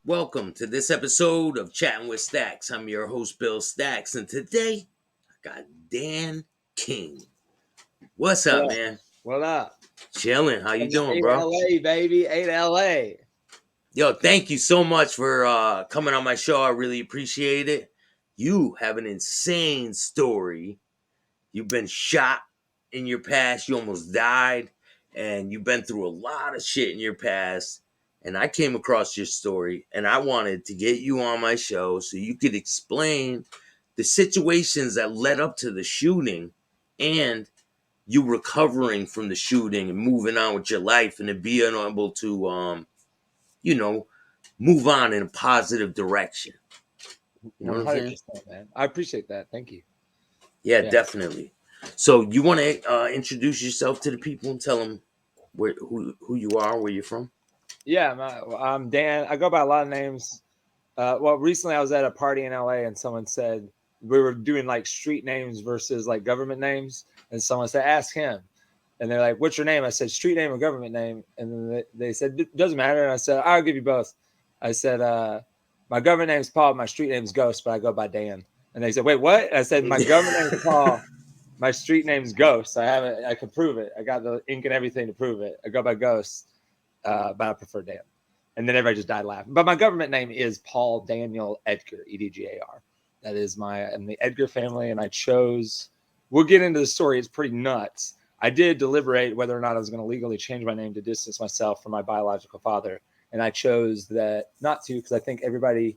Welcome to this episode of Chattin with Staxx. I'm your host, Bill Staxx, and today I got Dan King. What's What up, up? man? What up? Chilling. How you And the doing, 8 bro? LA, baby. 8 LA. Yo, thank you so much for coming on my show. I really appreciate it. You have an insane story. You've been shot in your past. You almost died, and you've been through a lot of shit in your past. And I came across your story, and I wanted to get you on my show so you could explain the situations that led up to the shooting and you recovering from the shooting and moving on with your life and then being able to you know move on in a positive direction. You know what I'm saying? 100%, man. I appreciate that. Thank you. Yeah, Yeah. definitely. So you want to introduce yourself to the people and tell them who you are, where you're from? Yeah, I'm Dan. I go by a lot of names. Well, recently I was at a party in LA and someone said we were doing like street names versus like government names. And someone said, ask him. And they're like, what's your name? I said, street name or government name? And then they said, doesn't matter. And I said, I'll give you both. I said, my government name's Paul, my street name's Ghost, but I go by Dan. And they said, wait, what? And I said, my government name's Paul, my street name's Ghost. I have it. I can prove it. I got the ink and everything to prove it. I go by Ghost, but I prefer Dan. And then everybody just died laughing. But my government name is Paul Daniel Edgar, Edgar. That is I'm the Edgar family, and I chose. We'll get into the story. It's pretty nuts. I did deliberate whether or not I was going to legally change my name to distance myself from my biological father, and I chose that not to because I think everybody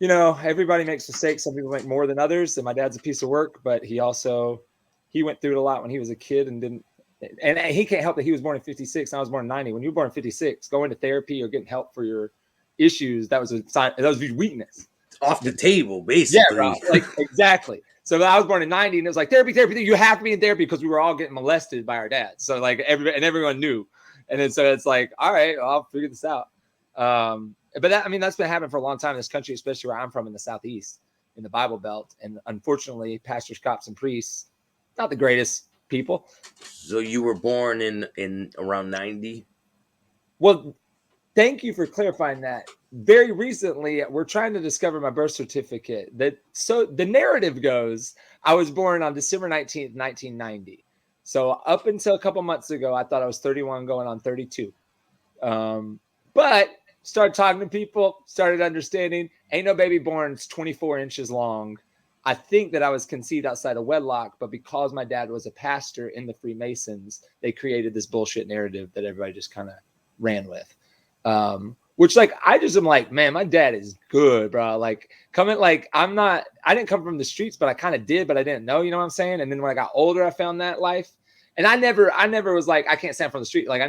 makes mistakes. Some people make more than others. And my dad's a piece of work, but he went through it a lot when he was a kid and didn't. And he can't help that he was born in 56 and I was born in 90. When you were born in 56, going to therapy or getting help for your issues, that was a sign. That was weakness. Off the table, basically. Yeah, bro. Like exactly. So I was born in 90 and it was like therapy. You have to be in therapy because we were all getting molested by our dads. So like everyone knew. And then so it's like, all right, well, I'll figure this out. But that's been happening for a long time in this country, especially where I'm from in the Southeast, in the Bible Belt. And unfortunately, pastors, cops, and priests, not the greatest people. So you were born in around 90? Well, thank you for clarifying that. Very recently, we're trying to discover my birth certificate. So the narrative goes, I was born on December 19th, 1990. So up until a couple months ago, I thought I was 31 going on 32. But started talking to people, started understanding, ain't no baby born, it's 24 inches long. I think that I was conceived outside of wedlock, but because my dad was a pastor in the Freemasons, they created this bullshit narrative that everybody just kind of ran with. Which like, I just am like, man, my dad is good, bro. Like I didn't come from the streets, but I kind of did, but I didn't know, you know what I'm saying? And then when I got older, I found that life. And I never was like, I can't stand from the street. Like I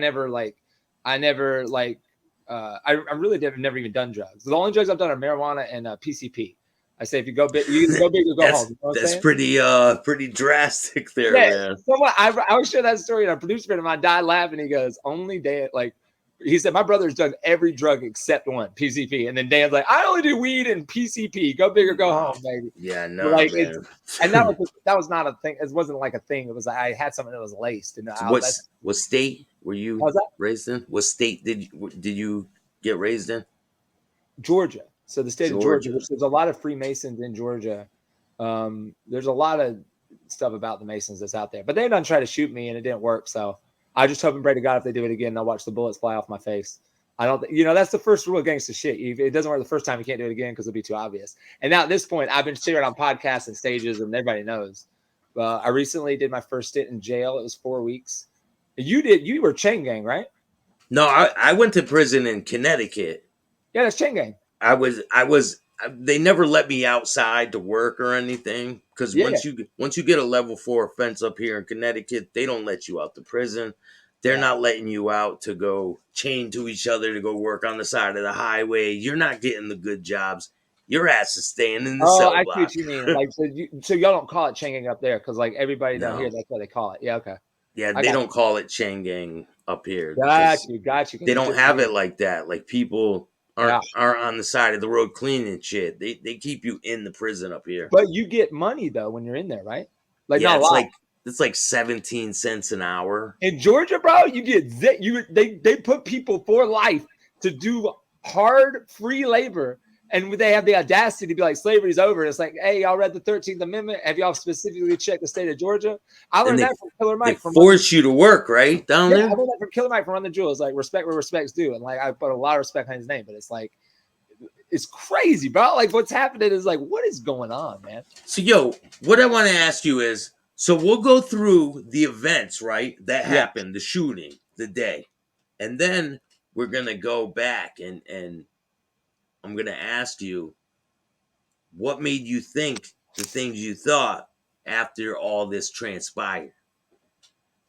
really never even done drugs. The only drugs I've done are marijuana and PCP. I say if you go big, you can go big or go home. You know that's pretty drastic there, man. I always share that story, and a producer friend of mine died laughing. He goes, "Only Dan." Like he said, my brother's done every drug except one, PCP. And then Dan's like, "I only do weed and PCP. Go big or go home, baby." Yeah, no, like, man. And that was not a thing. It wasn't like a thing. It was I had something that was laced. And So what state were you raised in? What state did you get raised in? Georgia. So the state of Georgia, which there's a lot of Freemasons in Georgia. There's a lot of stuff about the Masons that's out there, but they done try to shoot me and it didn't work. So I just hope and pray to God if they do it again, I'll watch the bullets fly off my face. I don't, that's the first rule of gangster shit. If it doesn't work the first time, you can't do it again because it'll be too obvious. And now at this point, I've been sharing on podcasts and stages, and everybody knows. I recently did my first stint in jail. It was 4 weeks. You were Kxng, right? No, I went to prison in Connecticut. Yeah, that's Kxng. They never let me outside to work or anything because once you get a level 4 offense up here in Connecticut, they don't let you out to prison. They're not letting you out to go chained to each other to go work on the side of the highway. You're not getting the good jobs. Your ass is staying in the cell block. I see what you mean. Like, so y'all don't call it Kxng up there because like everybody down here, that's what they call it. Yeah, okay. Yeah, they don't call it Kxng up here. Got you. They don't have it like that. Like people aren't on the side of the road cleaning shit. They keep you in the prison up here. But you get money though when you're in there, right? Like not a lot. It's like 17 cents an hour. In Georgia, bro, you get they put people for life to do hard free labor. And they have the audacity to be like, slavery's over. And it's like, hey, y'all read the 13th Amendment? Have y'all specifically checked the state of Georgia? I And learned that from Killer they Mike. force you to work, right? Down Yeah, there? I learned that from Killer Mike from Run the Jewels. Like, respect where respect's due. And like, I put a lot of respect on his name, but it's like, it's crazy, bro. Like, what's happening is like, what is going on, man? So, yo, what I want to ask you is, so we'll go through the events, right? That Yeah. happened, the shooting, the day. And then we're going to go back and I'm going to ask you what made you think the things you thought after all this transpired.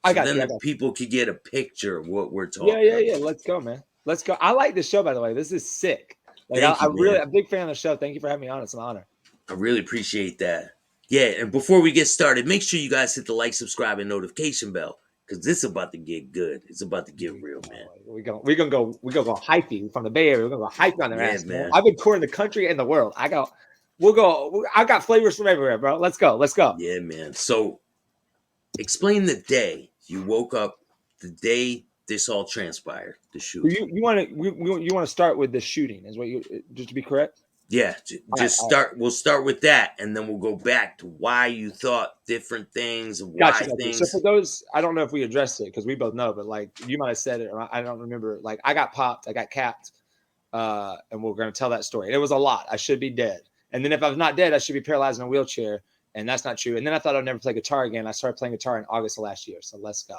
I So got then you. I the got you. people could get a picture of what we're Yeah, talking yeah, yeah. about. Let's go, man. Let's go. I like this show, by the way. This is sick. Like, Thank I you, really, man. I'm a big fan of the show. Thank you for having me on. It's an honor. I really appreciate that. Yeah, and before we get started, make sure you guys hit the like, subscribe, and notification bell because this is about to get good. It's about to get real, man. We're gonna go hypey from the Bay Area. We're gonna go hypey on their Yeah, ass, man. man. I've been touring the country and the world. I got flavors from everywhere, bro. Let's go. Yeah, man. So explain the day you woke up, the day this all transpired, the shooting. You want to start with the shooting, is what you just to be correct? Yeah, All right, just all right. start. We'll start with that, and then we'll go back to why you thought different things, Gotcha, why gotcha. So for things. those, I don't know if we addressed it because we both know, but like you might have said it, or I don't remember. Like I got popped, I got capped, and we're gonna tell that story. It was a lot. I should be dead, and then if I was not dead, I should be paralyzed in a wheelchair, and that's not true. And then I thought I'd never play guitar again. I started playing guitar in August of last year. So let's go.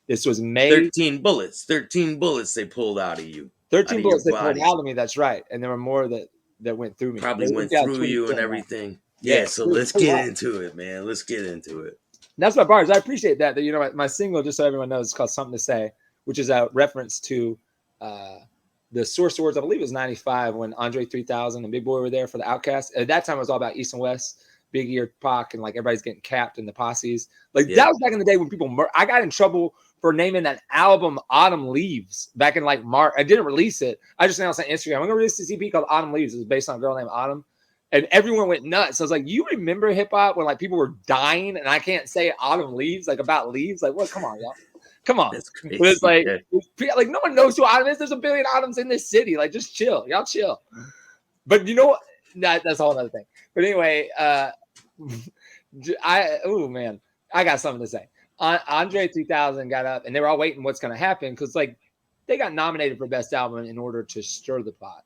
This was May 13 bullets they pulled out of you, out 13 of your bullets they pulled body. out of me. That's right, and there were more that went through me. Probably It went got through you 20% and now. everything. Yeah, Yeah, so let's pretty get hard. into it, man. Let's get into it. That's my bars. I appreciate that. That you know, my single, just so everyone knows, is called "Something to Say," which is a reference to the Source Awards. I believe it was '95 when Andre 3000 and Big Boy were there for the Outcast. At that time, it was all about East and West, Big Ear, Pac, and like everybody's getting capped in the posses. Like Yeah. that was back in the day when people. I got in trouble for naming that album "Autumn Leaves" back in like March. I didn't release it. I just announced on Instagram. I'm gonna release this EP called "Autumn Leaves." It was based on a girl named Autumn. And everyone went nuts. I was like, you remember hip hop when like people were dying and I can't say autumn leaves, like about leaves? Like, what? Come on, y'all. Come on. That's crazy. But it's like, yeah. like no one knows who Autumn is. There's a billion Autumns in this city. Like, just chill. Y'all chill. But you know what? That's a whole other thing. But anyway, oh man, I got something to say. Andre 3000 got up and they were all waiting what's going to happen because like they got nominated for best album in order to stir the pot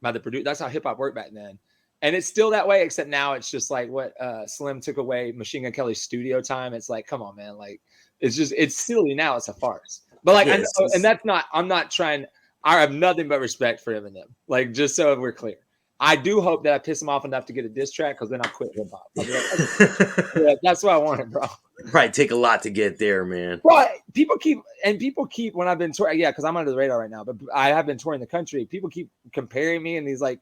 by the producer. That's how hip hop worked back then. And it's still that way, except now it's just like what Slim took away Machine Gun Kelly's studio time. It's like, come on, man. Like, it's silly now. It's a farce. But like, Yes. I know, and that's not, I'm not trying, I have nothing but respect for Eminem. Like, just so we're clear. I do hope that I piss him off enough to get a diss track because then I'll quit hip hop. I'll be like, okay. Yeah, that's what I wanted, bro. Probably take a lot to get there, man. But people keep when I've been touring, yeah, because I'm under the radar right now. But I have been touring the country. People keep comparing me in these like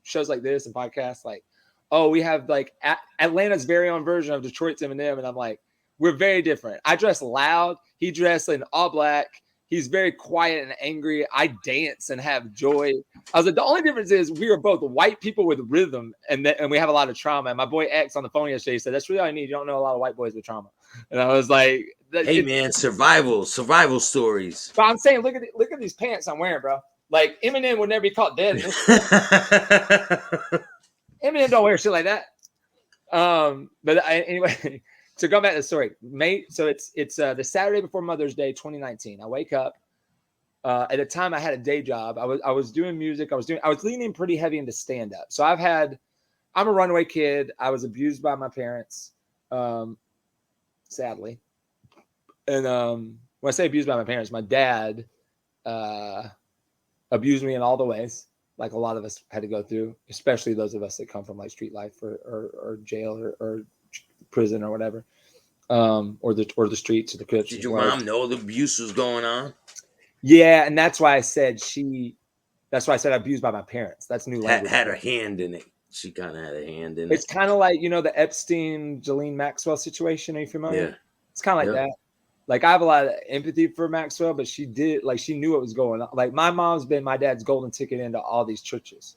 shows like this and podcasts, like, oh, we have like Atlanta's very own version of Detroit's Eminem, and I'm like, we're very different. I dress loud. He dressed in all black. He's very quiet and angry. I dance and have joy. I was like, the only difference is we are both white people with rhythm, and we have a lot of trauma. And my boy X on the phone yesterday said, "That's really all I need. You don't know a lot of white boys with trauma." And I was like, "Hey, man, survival stories." But I'm saying, look at these pants I'm wearing, bro. Like Eminem would never be caught dead. Eminem don't wear shit like that. But anyway. So going back to the story, so it's the Saturday before Mother's Day, 2019. I wake up. At the time, I had a day job. I was doing music. I was leaning pretty heavy into stand up. So I'm a runaway kid. I was abused by my parents, sadly. And when I say abused by my parents, my dad abused me in all the ways, like a lot of us had to go through, especially those of us that come from like street life or jail or prison or whatever, or the streets or the Crips. Did your mom know the abuse was going on? Yeah, and that's why I said abused by my parents. That's new language. Had a hand in it. She kind of had a hand in it. It's kind of like, you know, the Epstein, Ghislaine Maxwell situation. Are you familiar? Yeah. It's kind of like that. Like, I have a lot of empathy for Maxwell, but she knew what was going on. Like, my mom's been my dad's golden ticket into all these churches.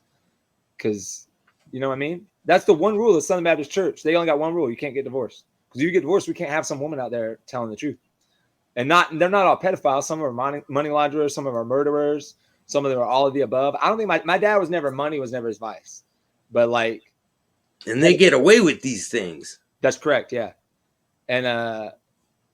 Because, you know what I mean? That's the one rule of Southern Baptist Church. They only got one rule. You can't get divorced. Because if you get divorced, we can't have some woman out there telling the truth. And they're not all pedophiles. Some of them are money launderers. Some of them are murderers. Some of them are all of the above. I don't think my dad was never money was never his vice, but like, And they get away with these things. that's correct. Yeah. And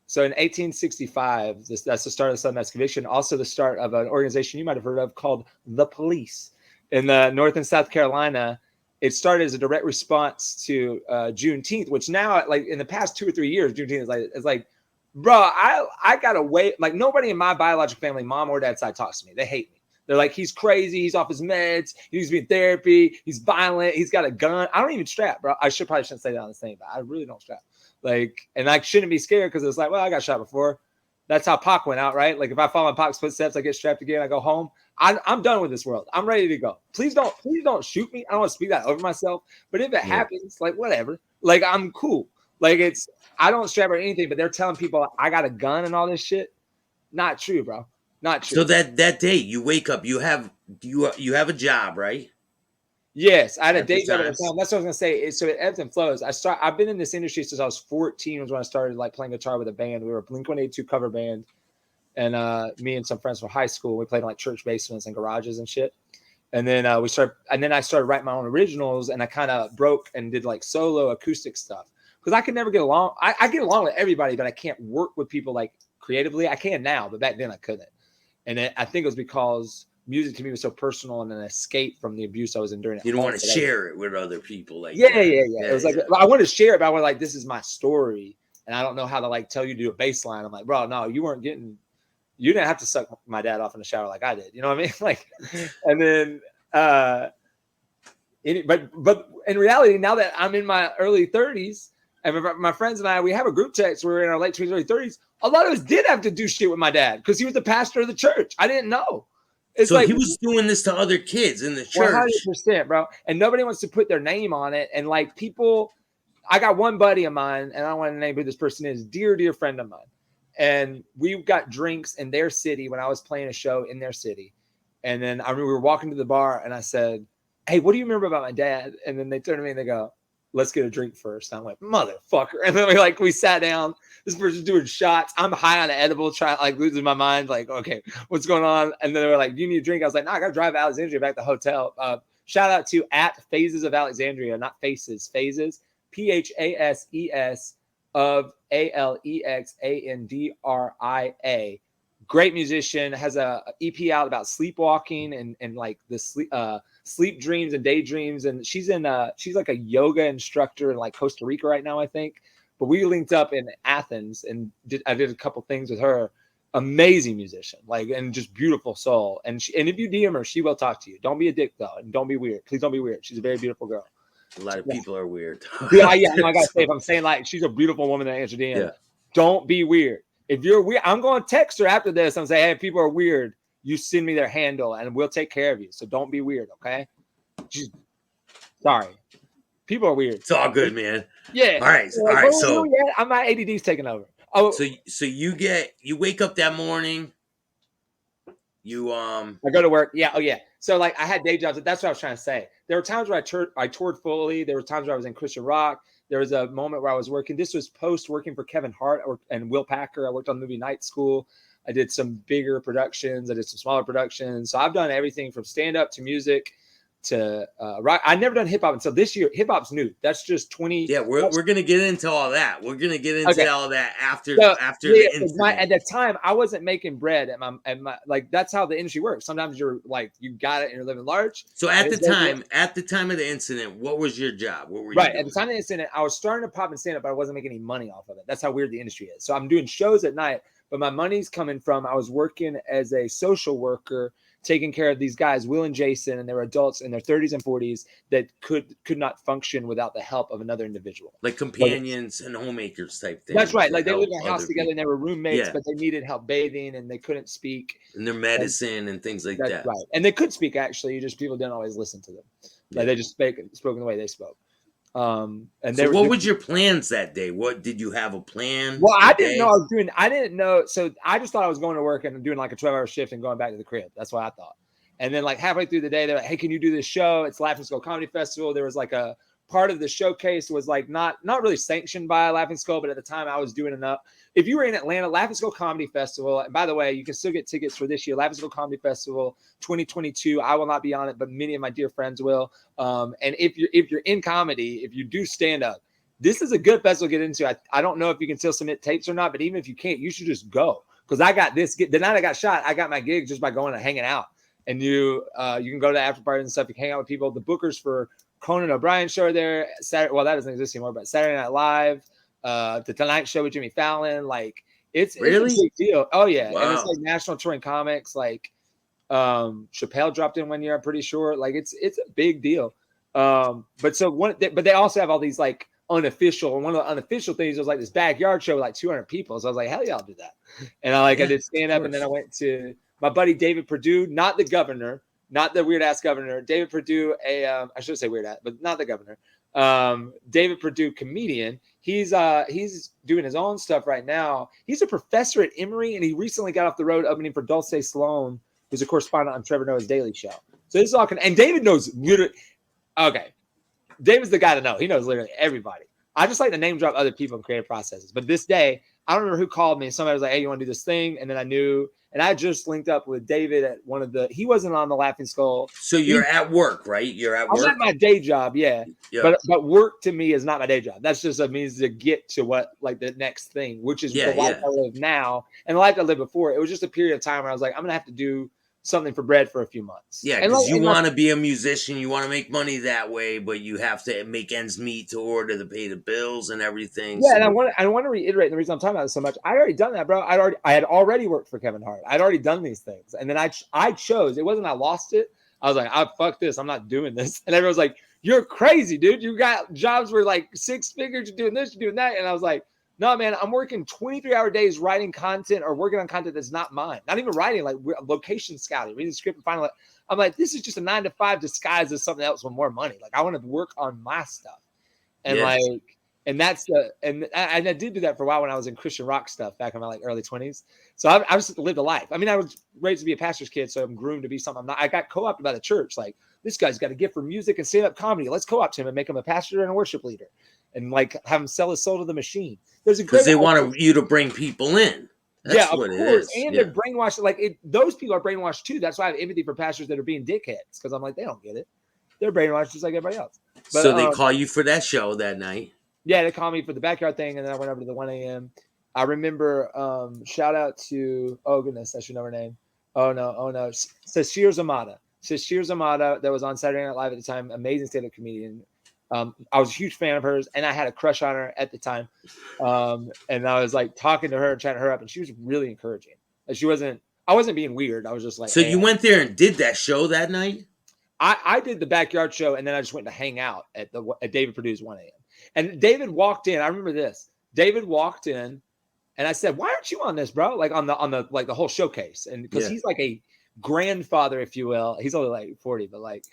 so in 1865, that's the start of the Southern Mass Conviction. Also the start of an organization you might have heard of called the Police in North and South Carolina. It started as a direct response to Juneteenth, which now, like in the past 2 or 3 years, Juneteenth is like, bro, I gotta wait. Like nobody in my biological family, mom or dad side, talks to me. They hate me. They're like, he's crazy. He's off his meds. He needs to be in therapy. He's violent. He's got a gun. I don't even strap, bro. I probably shouldn't say that on the thing, but I really don't strap. Like, and I shouldn't be scared because it's like, well, I got shot before. That's how Pac went out, right? Like if I follow in Pac's footsteps, I get strapped again. I go home. I'm done with this world. I'm ready to go. Please don't shoot me. I don't want to speak that over myself. But if it happens, like whatever. Like I'm cool. Like I don't strap or anything. But they're telling people I got a gun and all this shit. Not true, bro. Not true. So that day you wake up, you have a job, right? Yes, I had a day job at the time. That's what I was gonna say. So it ebbs and flows. I've been in this industry since I was 14. Was when I started like playing guitar with a band. We were a Blink-182 cover band, and me and some friends from high school. We played in like church basements and garages and shit. And then I started writing my own originals, and I kind of broke and did like solo acoustic stuff because I could never get along. I get along with everybody, but I can't work with people like creatively. I can now, but back then I couldn't. And I think it was because music to me was so personal and an escape from the abuse I was enduring. You don't want to share it with other people, like yeah. It was like I wanted to share it, but I was like, this is my story, and I don't know how to like tell you to do a bass line. I'm like, bro, no, you didn't have to suck my dad off in the shower like I did. You know what I mean? Like, and then, but in reality, now that I'm in my early 30s, and my friends and I, we have a group text. We're in our late 20s, early 30s. A lot of us did have to do shit with my dad because he was the pastor of the church. I didn't know. It's so like he was doing this to other kids in the church. 100%, bro. And nobody wants to put their name on it. And like people, I got one buddy of mine, and I don't want to name who this person is, dear friend of mine. And we got drinks in their city when I was playing a show in their city. And then I remember we were walking to the bar, and I said, hey, what do you remember about my dad? And then they turned to me and they go, let's get a drink first. And I'm like, motherfucker. And then we sat down. This person's doing shots. I'm high on an edible, trying like losing my mind. Like, okay, what's going on? And then they were like, do you need a drink? I was like, no, I got to drive Alexandria back to the hotel. Shout out to @Phases of Alexandria, not Faces, Phases, PHASES of ALEXANDRIA. Great musician, has a EP out about sleepwalking and like the sleep dreams and daydreams. And she's like a yoga instructor in like Costa Rica right now, I think. But we linked up in Athens and I did a couple things with her. Amazing musician, like, and just beautiful soul. And if you DM her, she will talk to you. Don't be a dick though, and don't be weird. Please don't be weird. She's a very beautiful girl. A lot of people are weird. No, I gotta say, if I'm saying like she's a beautiful woman that answered DM, don't be weird. If you're weird, I'm going to text her after this and say, hey, people are weird. You send me their handle and we'll take care of you. So don't be weird, okay? Sorry. People are weird. It's all good, man. Yeah. All right. All right. So my ADD's taking over. Oh, so you wake up that morning. I go to work. Yeah. Oh yeah. So like I had day jobs. That's what I was trying to say. There were times where I toured fully. There were times where I was in Christian rock. There was a moment where I was working. This was post working for Kevin Hart and Will Packer. I worked on the movie Night School. I did some bigger productions. I did some smaller productions. So I've done everything from stand up to music to rock. I never done hip hop until this year. Hip hop's new. That's just 20. Yeah, we're gonna get into all that. We're gonna get into all that after the incident. At the time, I wasn't making bread at my like. That's how the industry works. Sometimes you're like you got it and you're living large. So at the time of the incident, what was your job? What were you doing? At the time of the incident, I was starting to pop and stand up, but I wasn't making any money off of it. That's how weird the industry is. So I'm doing shows at night, but my money's coming from I was working as a social worker, taking care of these guys, Will and Jason, and they were adults in their 30s and 40s that could not function without the help of another individual. Like companions and homemakers type thing. That's right. Like they lived in a house together and they were roommates, but they needed help bathing and they couldn't speak. And their medicine and things like that. That's right. And they could speak actually, just people didn't always listen to them. Like they just spoke in the way they spoke. And so what was your plans that day? What did you have a plan? Well, I didn't know I was doing. I didn't know. So I just thought I was going to work and doing like a 12-hour shift and going back to the crib. That's what I thought. And then like halfway through the day, they're like, "Hey, can you do this show? It's Laughing Skull Comedy Festival." There was like a part of the showcase was like not really sanctioned by Laughing Skull, but at the time I was doing enough. If you were in Atlanta, Laughing Skull Comedy Festival, and by the way, you can still get tickets for this year, Laughing Skull Comedy Festival 2022. I will not be on it, but many of my dear friends will. And if you're in comedy, if you do stand up, this is a good festival to get into. I don't know if you can still submit tapes or not, but even if you can't, you should just go. Because I got this. The night I got shot, I got my gig just by going and hanging out. And you can go to the after parties and stuff. You can hang out with people. The bookers for Conan O'Brien show are there. Saturday, well, that doesn't exist anymore, but Saturday Night Live, the Tonight Show with Jimmy Fallon, like it's a big deal. Oh yeah, wow. And it's like national touring comics. Like Chappelle dropped in one year. I'm pretty sure. Like it's a big deal. But they also have all these like unofficial, and one of the unofficial things was like this backyard show with like 200 people. So I was like, hell yeah, I'll do that. And I did stand up, and then I went to my buddy David Perdue, not the governor, not the weird ass governor. David Perdue, I should say weird ass, but not the governor. David Perdue, comedian. He's doing his own stuff right now. He's a professor at Emory, and he recently got off the road opening for Dulce Sloan, who's a correspondent on Trevor Noah's Daily Show. So this is all and David knows literally. Okay, David's the guy to know. He knows literally everybody. I just like to name drop other people in creative processes. But this day, I don't remember who called me. Somebody was like, hey, you want to do this thing? And then I knew. And I just linked up with David at he wasn't on the Laughing Skull. So you're at work, right? You're at work? I'm at my day job, yeah. But work to me is not my day job. That's just a means to get to what, like the next thing, which is the life I live now. And the life I lived before, it was just a period of time where I was like, I'm going to have to do something for bread for a few months. Yeah, because you want to be a musician, you want to make money that way, but you have to make ends meet to order to pay the bills and everything. Yeah, and I want to reiterate the reason I'm talking about this so much. I already done that, bro. I had already worked for Kevin Hart. I'd already done these things, and then I chose. It wasn't I lost it. I was like, fuck this. I'm not doing this. And everyone's like, you're crazy, dude. You got jobs where like 6 figures. You're doing this, you're doing that, and I was like, no, man, I'm working 23-hour days writing content or working on content that's not mine. Not even writing, like location scouting, reading the script and finally, I'm like, this is just a 9-to-5 disguised as something else with more money. Like I want to work on my stuff. And and that's and I did do that for a while when I was in Christian rock stuff back in my like early 20s. So I just lived a life. I mean, I was raised to be a pastor's kid, so I'm groomed to be something I'm not. I got co-opted by the church. Like this guy's got a gift for music and stand-up comedy. Let's co-opt him and make him a pastor and a worship leader. And like have him sell his soul to the machine. Because they want you to bring people in. That's what it is. And they're brainwashed. Like those people are brainwashed too. That's why I have empathy for pastors that are being dickheads. Because I'm like, they don't get it. They're brainwashed just like everybody else. But, so they call you for that show that night. Yeah, they called me for the backyard thing, and then I went over to the 1 a.m. I remember. Shout out to goodness, I should know her name. Oh no, Sashir Zamata. That was on Saturday Night Live at the time. Amazing stand-up comedian. I was a huge fan of hers, and I had a crush on her at the time. And I was like talking to her and chatting her up, and she was really encouraging. I wasn't being weird. I was just like, so you went there and did that show that night? I did the backyard show, and then I just went to hang out at David Perdue's 1 a.m. And David walked in. I remember this. David walked in, and I said, "Why aren't you on this, bro? Like on the like the whole showcase?" And because he's like a grandfather, if you will. He's only like 40, but like.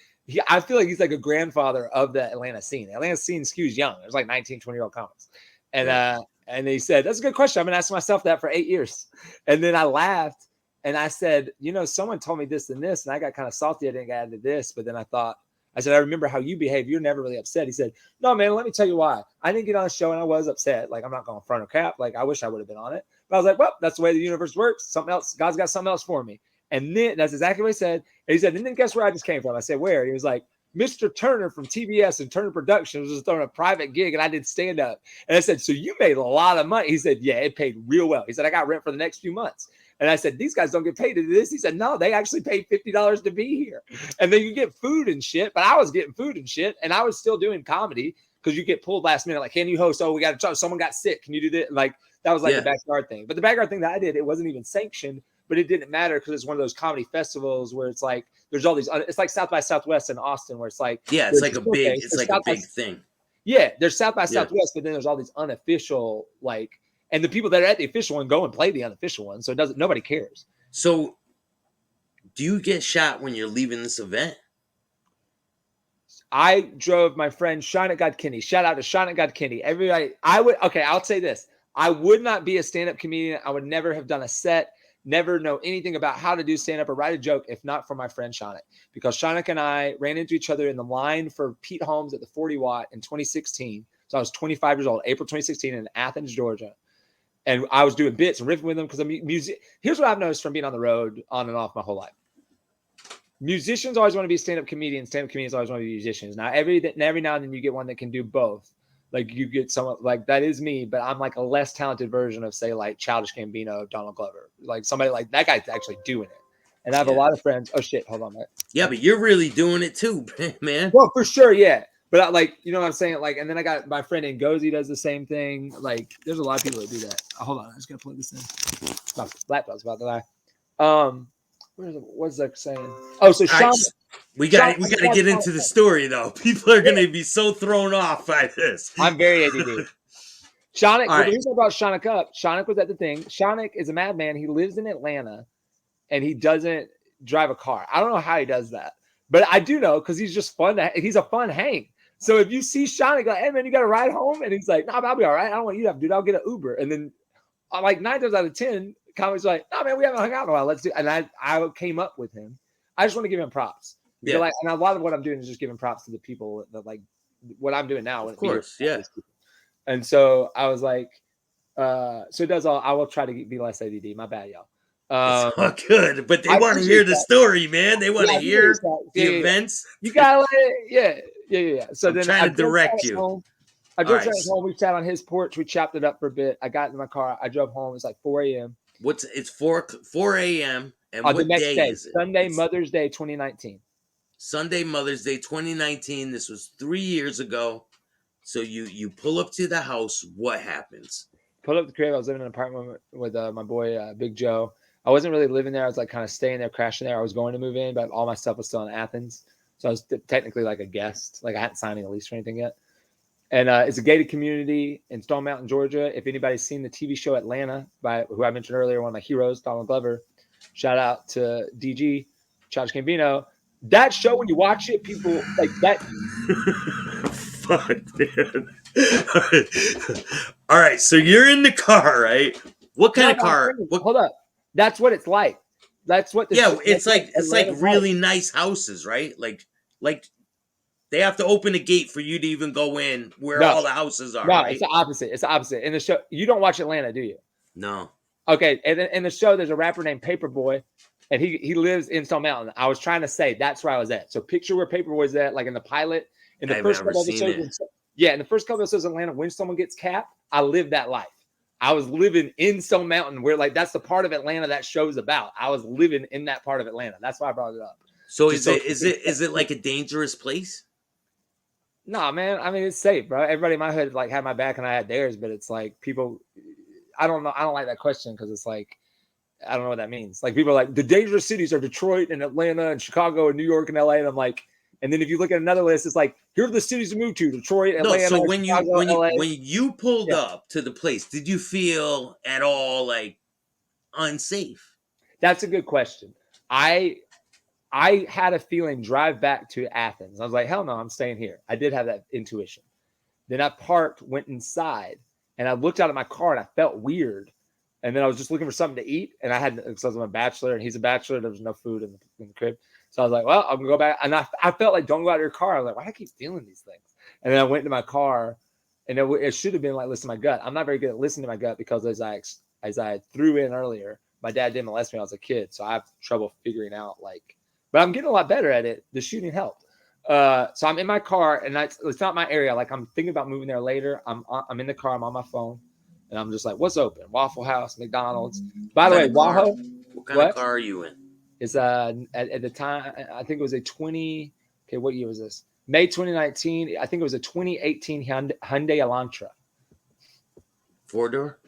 I feel like he's like a grandfather of the Atlanta scene. The Atlanta scene skews young. There's like 19, 20-year-old comics. And he said, that's a good question. I've been asking myself that for 8 years. And then I laughed and I said, someone told me this and this, and I got kind of salty. I didn't get added this. But then I said, I remember how you behave. You're never really upset. He said, no, man, let me tell you why. I didn't get on the show and I was upset. Like, I'm not going front or cap. Like, I wish I would have been on it. But I was like, well, that's the way the universe works. Something else. God's got something else for me. And then that's exactly what he said. And he said, and then guess where I just came from? I said, where? He was like, Mr. Turner from TBS and Turner Productions was throwing a private gig and I did stand up. And I said, so you made a lot of money. He said, yeah, it paid real well. He said, I got rent for the next few months. And I said, these guys don't get paid to do this. He said, no, they actually paid $50 to be here. And then you get food and shit. But I was getting food and shit. And I was still doing comedy because you get pulled last minute. Like, can you host? Oh, we got to, someone got sick. Can you do that? Like, that was like the backyard thing. But the backyard thing that I did, it wasn't even sanctioned. But it didn't matter because it's one of those comedy festivals where it's like there's all these. It's like South by Southwest in Austin, where it's like it's like a big thing. Yeah, there's South by Southwest, but then there's all these unofficial and the people that are at the official one go and play the unofficial one, so nobody cares. So, do you get shot when you're leaving this event? I drove my friend Sean at God Kinney. Shout out to Sean at God Kinney. Everybody, I'll say this: I would not be a stand-up comedian. I would never have done a set. never know anything about how to do stand-up or write a joke if not for my friend Shanik. Because Shanik and I ran into each other in the line for Pete Holmes at the 40 Watt in 2016. So I was 25 years old, April 2016 in Athens, Georgia. And I was doing bits and riffing with him because I'm music. Here's what I've noticed from being on the road on and off my whole life. Musicians always want to be stand-up comedians. Stand-up comedians always want to be musicians. Now, every now and then you get one that can do both. Like you get someone like that is me, but I'm like a less talented version of say like Childish Gambino, Donald Glover, like somebody like that guy's actually doing it. And I have a lot of friends. Oh shit, hold on, man. Yeah, but you're really doing it too, man. Well, for sure, yeah. But I, like, you know what I'm saying? Like, and then I got my friend Ngozi does the same thing. Like, there's a lot of people that do that. Oh, hold on, I just gotta plug this in. My laptop's about to die. What's that saying? Oh, so Sean. Right. We got to get into the story though. People are gonna be so thrown off by this. I'm very ADD. Shanik, well, the reason I brought Shanik up, Shanik was at the thing. Shanik is a madman. He lives in Atlanta and he doesn't drive a car. I don't know how he does that, but I do know because he's just fun. He's a fun hang. So if you see Shanik, like, hey man, you got to ride home, and he's like, nah, I'll be all right. I don't want you to have to do that. I'll get an Uber. And then like 9 times out of 10, comics are like, nah, man, we haven't hung out in a while. Let's do. And I came up with him. I just want to give him props. Yeah. Like, and a lot of what I'm doing is just giving props to the people that like what I'm doing now. Of course, yeah. And so I was like, so it does all. I will try to be less ADD. My bad, y'all. It's all good, but they want to hear the story, man. They want to hear the events. You gotta let it, yeah. So then trying to direct you. Home. I drove home. We sat on his porch. We chopped it up for a bit. I got in my car. I drove home. It's like 4 a.m. It's 4 a.m. And what the next day is it? Sunday, Mother's Day, 2019. Sunday, Mother's Day, 2019. This was 3 years ago. So you pull up to the house. What happens? Pull up the crib. I was living in an apartment with my boy Big Joe. I wasn't really living there. I was like kind of staying there, crashing there. I was going to move in, but all my stuff was still in Athens. So I was technically like a guest. Like I hadn't signed a lease or anything yet. And it's a gated community in Stone Mountain, Georgia. If anybody's seen the TV show Atlanta, by who I mentioned earlier, one of my heroes, Donald Glover, shout out to DG, Childish Gambino. That show, when you watch it, people like that. Fuck, man. All right, so you're in the car, right? What kind of car? Hold up. That's what it's like. That's what. It's like really nice houses, right? Like they have to open a gate for you to even go in where all the houses are. No, right? It's the opposite. It's the opposite. In the show, you don't watch Atlanta, do you? No. Okay, and in the show, there's a rapper named Paperboy, and he lives in Stone Mountain. I was trying to say that's where I was at. So picture where Paperboy's at, like in the pilot, in the first couple episodes. Yeah, in the first couple episodes of Atlanta, when someone gets capped, I lived that life. I was living in Stone Mountain, where like that's the part of Atlanta that show's about. I was living in that part of Atlanta. That's why I brought it up. So is it like a dangerous place? No, man. I mean, it's safe, bro. Everybody in my hood like had my back and I had theirs, but it's like people. I don't know. I don't like that question because it's like I don't know what that means. Like people are like the dangerous cities are Detroit and Atlanta and Chicago and New York and LA, and I'm like. And then if you look at another list, it's like here are the cities to move to: Detroit, Atlanta. So when you pulled up to the place, did you feel at all like unsafe? That's a good question. I had a feeling drive back to Athens. I was like, hell no, I'm staying here. I did have that intuition. Then I parked, went inside, and I looked out at my car and I felt weird. And then I was just looking for something to eat, and because I was a bachelor and he's a bachelor, there was no food in the crib. So I was like, well, I'm gonna go back. And I felt like, don't go out of your car. I was like, why do I keep feeling these things? And then I went to my car, and it should have been like, listen to my gut. I'm not very good at listening to my gut because as I threw in earlier, my dad did molest me when I was a kid. So I have trouble figuring out like, but I'm getting a lot better at it. The shooting helped. So I'm in my car, and it's not my area. Like I'm thinking about moving there later. I'm in the car. I'm on my phone, and I'm just like, what's open? Waffle House, McDonald's. By the way, Waho. What kind of car are you in? Is at the time I think it was a 20. Okay, what year was this? May 2019. I think it was a 2018 Hyundai Elantra. 4-door.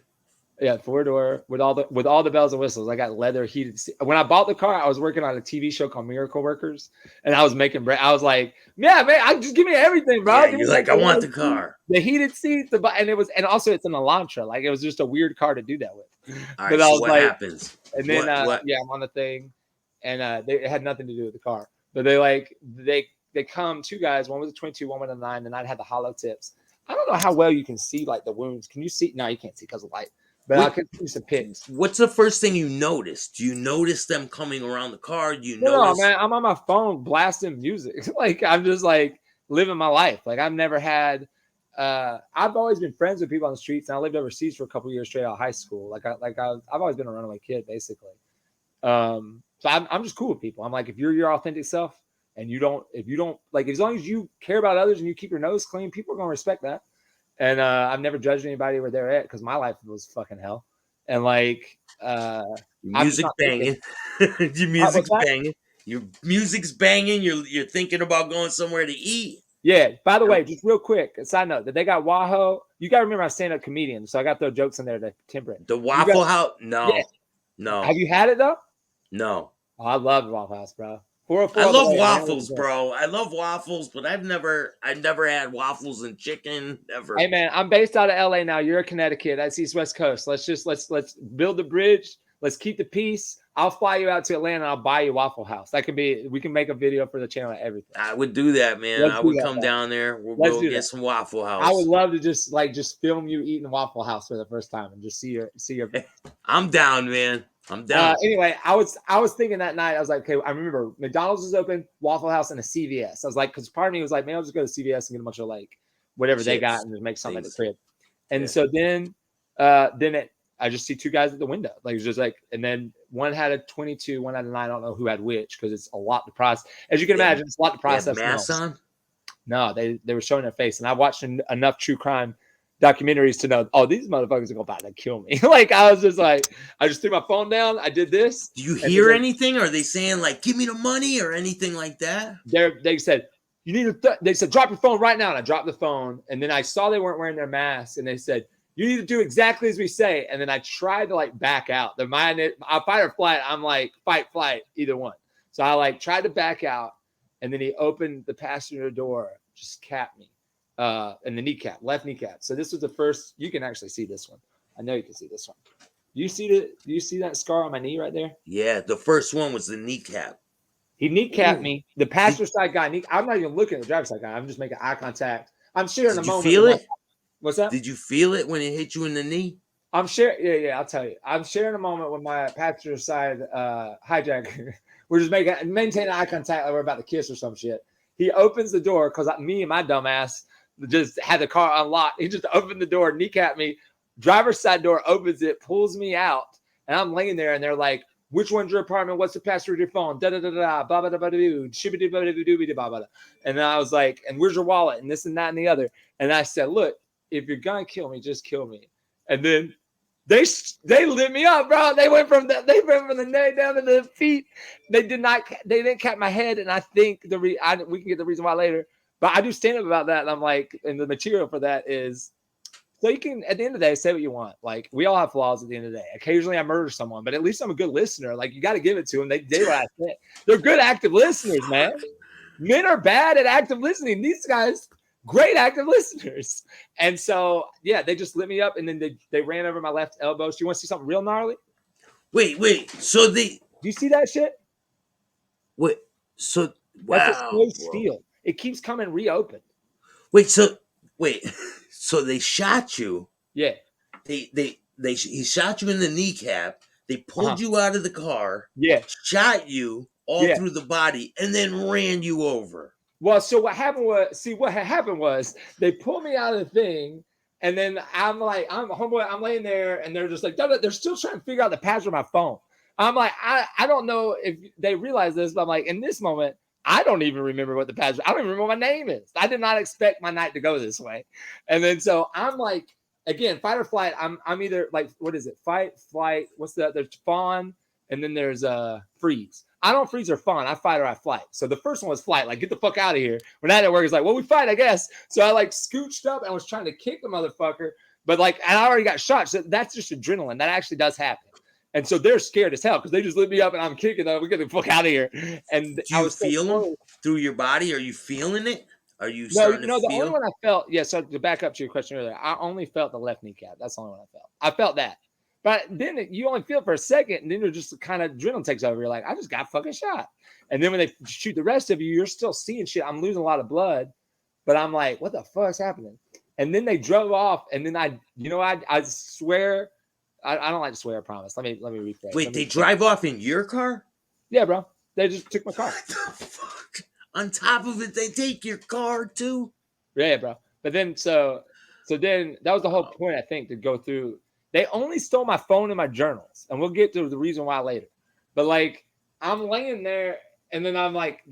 Yeah, 4-door with all the bells and whistles. I got leather heated seat. When I bought the car, I was working on a TV show called Miracle Workers, and I was making bread. I was like, yeah, man, I just give me everything, bro. Yeah, you're like, I want the car, the heated seats, and also it's an Elantra. Like it was just a weird car to do that with. All right, so what happens? And then I'm on the thing. And it had nothing to do with the car. But they come, 2 guys, one was a 22, one was a 9, and I had the hollow tips. I don't know how well you can see like the wounds. Can you see? No, you can't see because of light. but I'll give you some pics. What's the first thing you noticed? Do you notice them coming around the car? Do you No, notice? man, I'm on my phone blasting music. Like I'm just like living my life. Like I've never had. I've always been friends with people on the streets, and I lived overseas for a couple years straight out of high school. I've always been a runaway kid, basically. So I'm just cool with people. I'm like, if you're your authentic self, and if you don't like, as long as you care about others and you keep your nose clean, people are gonna respect that. And I've never judged anybody where they're at because my life was fucking hell. And like, Your I'm just music's not thinking. banging. Your What's music's that? banging. Your music's banging. You're thinking about going somewhere to eat. Yeah. By the way, just real quick, a side note that they got Wahoo. You got to remember, I'm stand-up comedian, so I got to throw jokes in there to temper it. The You got, Waffle House? yeah. No, Have you had it though? no. Oh, I love Waffle House, bro. I 404 on the love way. waffles, 100%. bro. I love waffles, but I've never had waffles and chicken. Never. Hey man, I'm based out of LA now. You're a Connecticut. That's East West Coast. Let's build the bridge. Let's keep the peace. I'll fly you out to Atlanta and I'll buy you Waffle House. That could be. We can make a video for the channel and everything. I would do that, man. Let's I do would that, come man. down there. We'll Let's go do get that. some Waffle I would House. love to just film you eating Waffle House for the first time and just see your. I'm down, man. I'm down. Anyway, I was thinking that night. I was like, okay, I remember McDonald's was open, Waffle House, and a CVS. I was like, because part of me was like, man, I'll just go to CVS and get a bunch of like whatever they got Chips, and just make something at the things. crib. And Yeah. so then I just see two guys at the window, like it's just like, and then one had a 22, one had a 9. I don't know who had which because it's a lot to process. As you can imagine, it's a lot to They had process. masks on? No, they were showing their face, and I watched enough true crime documentaries to know, oh, these motherfuckers are gonna about to kill me. Like I was just like, I just threw my phone down, I did this. Do you and hear then anything? Are they saying like, "Give me the money" or anything like that? they said, you need to. They said, drop your phone right now, and I dropped the phone, and then I saw they weren't wearing their masks, and they said, you need to do exactly as we say. And then I tried to like back out. The mind, I fight or flight. I'm like fight, flight, either one. So I like tried to back out, and then he opened the passenger door, just capped me, in the kneecap, left kneecap. So this was the first. You can actually see this one. I know you can see this one. Do you see that scar on my knee right there? Yeah, the first one was the kneecap. He kneecapped Ooh. me. The passenger side guy. I'm not even looking at the driver's side guy. I'm just making eye contact. I'm sharing a Did you moment. feel it? What's that? Did you feel it when it hit you in the knee? I'm sharing. Yeah. I'll tell you. I'm sharing a moment with my passenger side hijacker. We're just maintaining eye contact like we're about to kiss or some shit. He opens the door because me and my dumbass just had the car unlocked. He just opened the door, kneecapped me. Driver's side door opens it, pulls me out, and I'm laying there, and they're like, which one's your apartment? What's the password to your phone? Da da da da ba ba da ba doo, shibbity ba doo doo ba ba. And then I was like, and where's your wallet? And this and that and the other. And I said, look, if you're gonna kill me, just kill me. And then they lit me up, bro. They went from the neck down to the feet. They didn't cap my head, and I think we can get the reason why later. But I do stand up about that, and I'm like, and the material for that is. So you can, at the end of the day, say what you want. Like, we all have flaws at the end of the day. Occasionally I murder someone, but at least I'm a good listener. Like, you got to give it to them. They did what I said. They're good active listeners, man. Men are bad at active listening. These guys, great active listeners. And so, yeah, they just lit me up, and then they ran over my left elbow. So you want to see something real gnarly? Wait. So Do you see that shit? Wait. So That's wow. exposed steel. It keeps coming reopened. Wait. So they shot you. Yeah. He shot you in the kneecap. They pulled you out of the car. Yeah. Shot you all through the body and then ran you over. Well, so what happened was they pulled me out of the thing, and then I'm laying there, and they're just like, they're still trying to figure out the password of my phone. I'm like, I don't know if they realize this, but I'm like, in this moment, I don't even remember what the password. I don't even remember what my name is. I did not expect my night to go this way. And then so I'm like, again, fight or flight. I'm either like, what is it? Fight, flight. There's fawn, and then there's freeze. I don't freeze or fawn. I fight or I flight. So the first one was flight. Like, get the fuck out of here. When that at work, it's like, well, we fight, I guess. So I like scooched up and was trying to kick the motherfucker. But like, and I already got shot. So that's just adrenaline. That actually does happen. And so they're scared as hell because they just lit me up and I'm kicking them. We get the fuck out of here. And do you feel them through your body? Are you feeling it? Are you starting to feel? The only one I felt, so to back up to your question earlier, I only felt the left kneecap. That's the only one I felt. I felt that. But then you only feel it for a second, and then you're just kind of adrenaline takes over. You're like, I just got fucking shot. And then when they shoot the rest of you, you're still seeing shit. I'm losing a lot of blood, but I'm like, what the fuck's happening? And then they drove off, and then I swear, I don't like to swear. I promise. Let me rephrase. Wait, they drive off in your car? Yeah, bro. They just took my car. What the fuck? On top of it, they take your car too? Yeah, bro. But then then that was the whole point, I think, to go through. They only stole my phone and my journals, and we'll get to the reason why later. But like, I'm laying there, and then I'm like,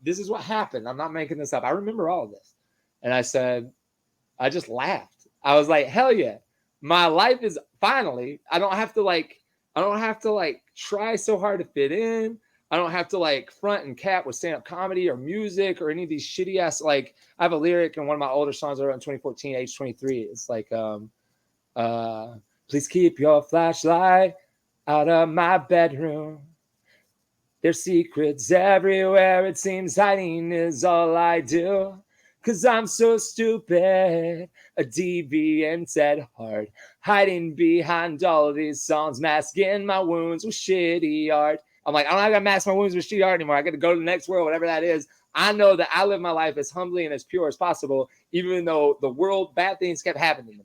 this is what happened. I'm not making this up. I remember all of this, and I just laughed. I was like, hell yeah, my life is finally. I don't have to try so hard to fit in. I don't have to like front and cap with stand-up comedy or music or any of these shitty ass, like, I have a lyric in one of my older songs I wrote in 2014, age 23. It's like, please keep your flashlight out of my bedroom. There's secrets everywhere. It seems hiding is all I do. 'Cause I'm so stupid, a deviant at heart, hiding behind all of these songs, masking my wounds with shitty art. I'm like, I don't have to mask my wounds with shitty art anymore. I got to go to the next world, whatever that is. I know that I live my life as humbly and as pure as possible, even though the world, bad things kept happening to me.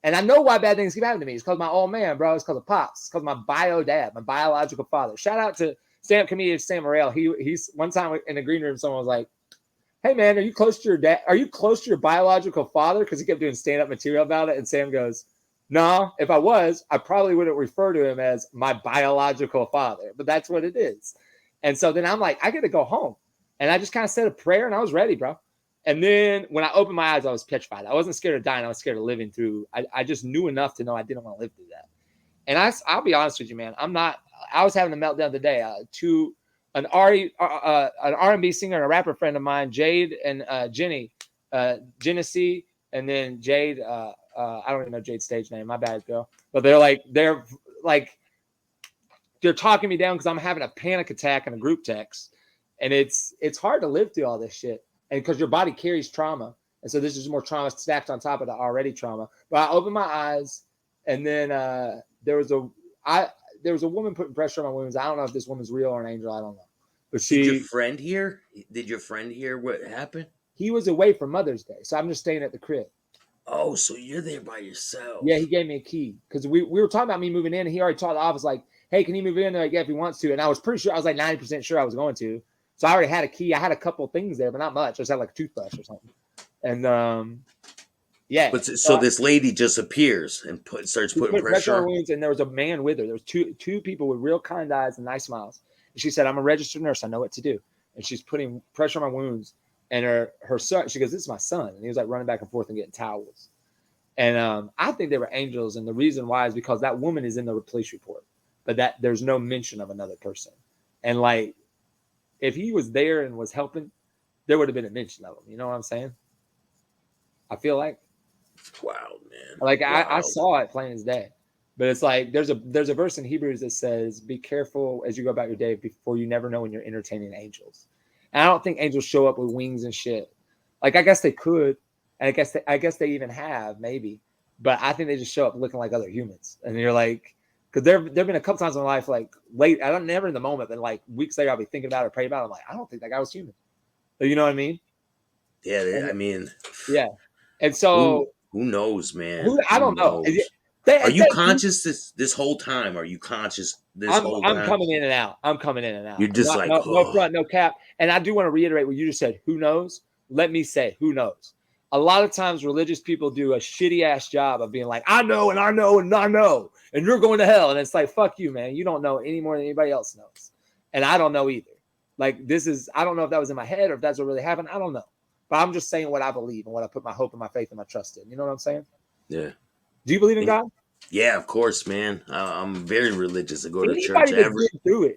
And I know why bad things keep happening to me. It's because my old man, bro. It's because of Pops. It's because my bio dad, my biological father. Shout out to stand-up comedian Sam Morrell. He's one time in the green room, someone was like, hey man, are you close to your dad? Are you close to your biological father? Because he kept doing stand-up material about it. And Sam goes, no, if I was, I probably wouldn't refer to him as my biological father, but that's what it is. And so then I'm like, I got to go home. And I just kind of said a prayer and I was ready, bro. And then when I opened my eyes, I was petrified. I wasn't scared of dying. I was scared of living through. I just knew enough to know I didn't want to live through that. And I'll be honest with you, man. I was having a meltdown today. An R&B singer and a rapper friend of mine, Jade and Jenny, Genesee, and then Jade. I don't even know Jade's stage name. My bad, girl. But they're talking me down because I'm having a panic attack in a group text, and it's hard to live through all this shit, and because your body carries trauma, and so this is more trauma stacked on top of the already trauma. But I opened my eyes, and then there was a woman putting pressure on my wounds. I don't know if this woman's real or an angel. I don't know. But Did your friend hear what happened? He was away for Mother's Day, so I'm just staying at the crib. Oh, so you're there by yourself? Yeah, he gave me a key because we were talking about me moving in, and he already told the office like, "Hey, can he move in?" They're like, "Yeah, if he wants to." And I was pretty sure, I was like 90% sure I was going to. So I already had a key. I had a couple of things there, but not much. I just had like a toothbrush or something. And yeah. But so this lady just appears and starts putting pressure on wounds, and there was a man with her. There was two people with real kind eyes and nice smiles. And she said, "I'm a registered nurse. I know what to do." And she's putting pressure on my wounds. And her son, she goes, "This is my son." And he was like running back and forth and getting towels. And I think they were angels. And the reason why is because that woman is in the police report, but that there's no mention of another person. And like, if he was there and was helping, there would have been a mention of him. You know what I'm saying? I feel like. Wow, man. Like wow. I saw it plain as day. But it's like there's a verse in Hebrews that says, "Be careful as you go about your day, before you never know when you're entertaining angels." And I don't think angels show up with wings and shit. Like, I guess they could, and I guess they even have, maybe. But I think they just show up looking like other humans. And you're like, because there've been a couple times in my life, like late, I don't never in the moment, but like weeks later, I'll be thinking about it or praying about it. I'm like, I don't think that guy was human. But you know what I mean? Yeah, I mean, yeah. And so who knows, man? I don't know. Are you conscious this whole time? Are you conscious this whole time? I'm coming in and out. I'm coming in and out. You're just no front, no cap. And I do want to reiterate what you just said. Who knows? Let me say, who knows? A lot of times religious people do a shitty ass job of being like, I know, and I know, and I know, and you're going to hell. And it's like, fuck you, man. You don't know any more than anybody else knows. And I don't know either. Like, I don't know if that was in my head or if that's what really happened. I don't know. But I'm just saying what I believe and what I put my hope and my faith and my trust in. You know what I'm saying? Yeah. Do you believe in God? Yeah, of course, man. I'm very religious. I go to church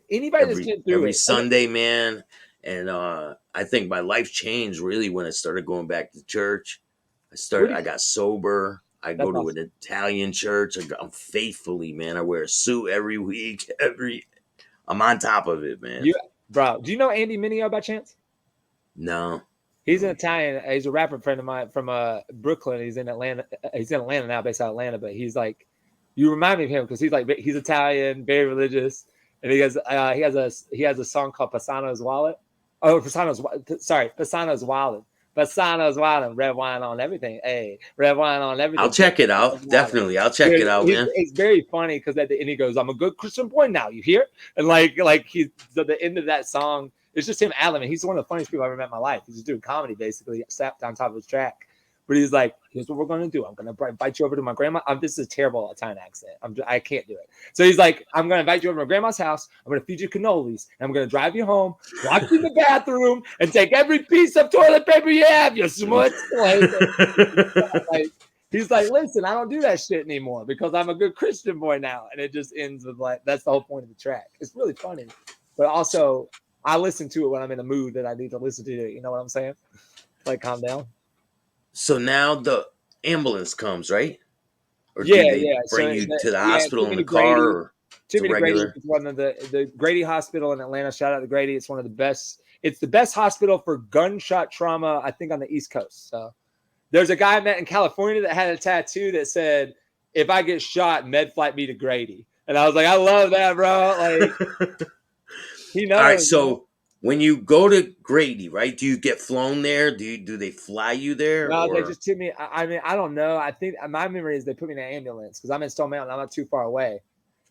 Anybody that's been through every Sunday, man. And I think my life changed really when I started going back to church. I got sober. I go to an Italian church. I'm faithfully, man. I wear a suit every week. I'm on top of it, man. Bro, do you know Andy Mineo by chance? No. He's an Italian. He's a rapper friend of mine from Brooklyn. He's in Atlanta. He's in Atlanta now, based out of Atlanta. But he's like, you remind me of him because he's Italian, very religious, and he has a song called Pisano's Wallet. Oh, Pisano's Wallet. Bassano's wine, red wine on everything. Hey, red wine on everything. I'll check it out. Definitely. I'll check it out, man. It's very funny because at the end he goes, "I'm a good Christian boy now." You hear? And like he's at the end of that song, it's just him adlibbing. He's one of the funniest people I've ever met in my life. He's just doing comedy basically, sat on top of his track. But he's like, "Here's what we're gonna do. I'm gonna invite you over to my grandma." This is a terrible Italian accent. I can't do it. So he's like, "I'm gonna invite you over to my grandma's house. I'm gonna feed you cannolis. And I'm gonna drive you home, lock you in the bathroom, and take every piece of toilet paper you have. You smuts." Like, he's like, "Listen, I don't do that shit anymore because I'm a good Christian boy now." And it just ends with like, that's the whole point of the track. It's really funny, but also I listen to it when I'm in a mood that I need to listen to it. You know what I'm saying? Like, calm down. So now the ambulance comes, right? Or Yeah, do they yeah. bring So you to the hospital in Timothy the car, Grady, or it's a Timothy Grady regular? is one of the Grady Hospital in Atlanta. Shout out to Grady. It's one of the best. It's the best hospital for gunshot trauma, I think, on the East Coast. So there's a guy I met in California that had a tattoo that said, "If I get shot, med flight me to Grady." And I was like, I love that, bro. Like, he All right. knows. So when you go to Grady, right? Do you get flown there? Do they fly you there, No, they or? just took me. I mean, I don't know. I think my memory is they put me in an ambulance because I'm in Stone Mountain. I'm not too far away.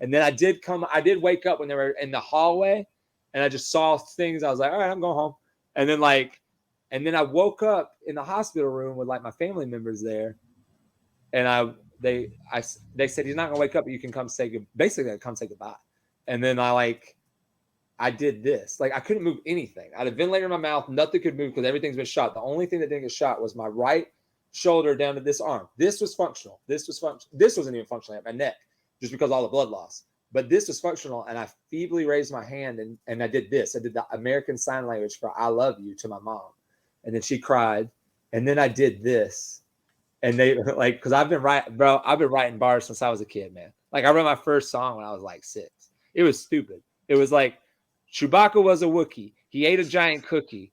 And then I did wake up when they were in the hallway and I just saw things. I was like, all right, I'm going home. And then I woke up in the hospital room with like my family members there. And they said, "He's not going to wake up, but you can come basically come say goodbye." And then I did this. Like, I couldn't move anything. I had a ventilator in my mouth. Nothing could move because everything's been shot. The only thing that didn't get shot was my right shoulder down to this arm. This was functional. This wasn't even functional at my neck just because all the blood loss. But this was functional, and I feebly raised my hand, and I did this. I did the American Sign Language for "I love you" to my mom. And then she cried. And then I did this. And they like, because I've been writing bars since I was a kid, man. Like, I wrote my first song when I was like 6. It was stupid. It was like, Chewbacca was a Wookiee. He ate a giant cookie.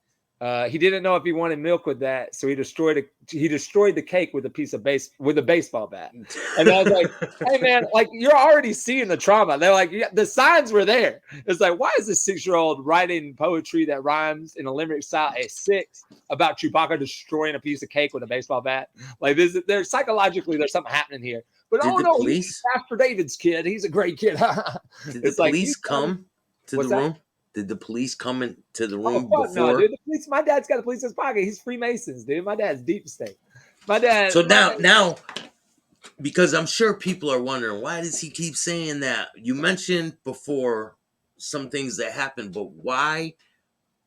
He didn't know if he wanted milk with that, so he destroyed the cake with a baseball bat. And I was like, "Hey man, like, you're already seeing the trauma." They're like, "Yeah, the signs were there." It's like, why is this 6-year-old writing poetry that rhymes in a limerick style at 6 about Chewbacca destroying a piece of cake with a baseball bat? Like, there's psychologically there's something happening here. But Did oh the no, he's police? Pastor David's kid. He's a great kid. Did the It's like, police come to the what's that? room? Did the police come into the Oh room fuck no, dude! before? The police. My dad's got a police in his pocket. He's Freemasons, dude. My dad's deep state. My dad. So now, because I'm sure people are wondering, why does he keep saying that? You mentioned before some things that happened, but why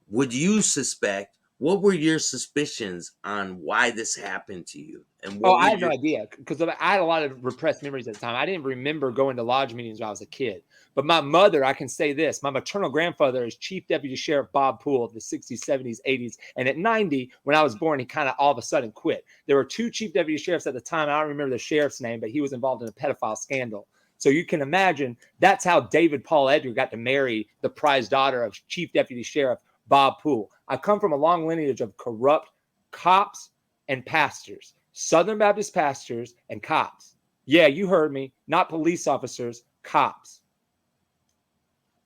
would you suspect? What were your suspicions on why this happened to you? And Oh, what I were had no your idea because I had a lot of repressed memories at the time. I didn't remember going to lodge meetings when I was a kid. But my mother, I can say this: my maternal grandfather is Chief Deputy Sheriff Bob Poole of the 60s, 70s, 80s. And at 90, when I was born, he kind of all of a sudden quit. There were 2 Chief Deputy Sheriffs at the time. I don't remember the sheriff's name, but he was involved in a pedophile scandal. So you can imagine that's how David Paul Edgar got to marry the prized daughter of Chief Deputy Sheriff Bob Poole. I come from a long lineage of corrupt cops and pastors. Southern Baptist pastors and cops. Yeah, you heard me. Not police officers, cops.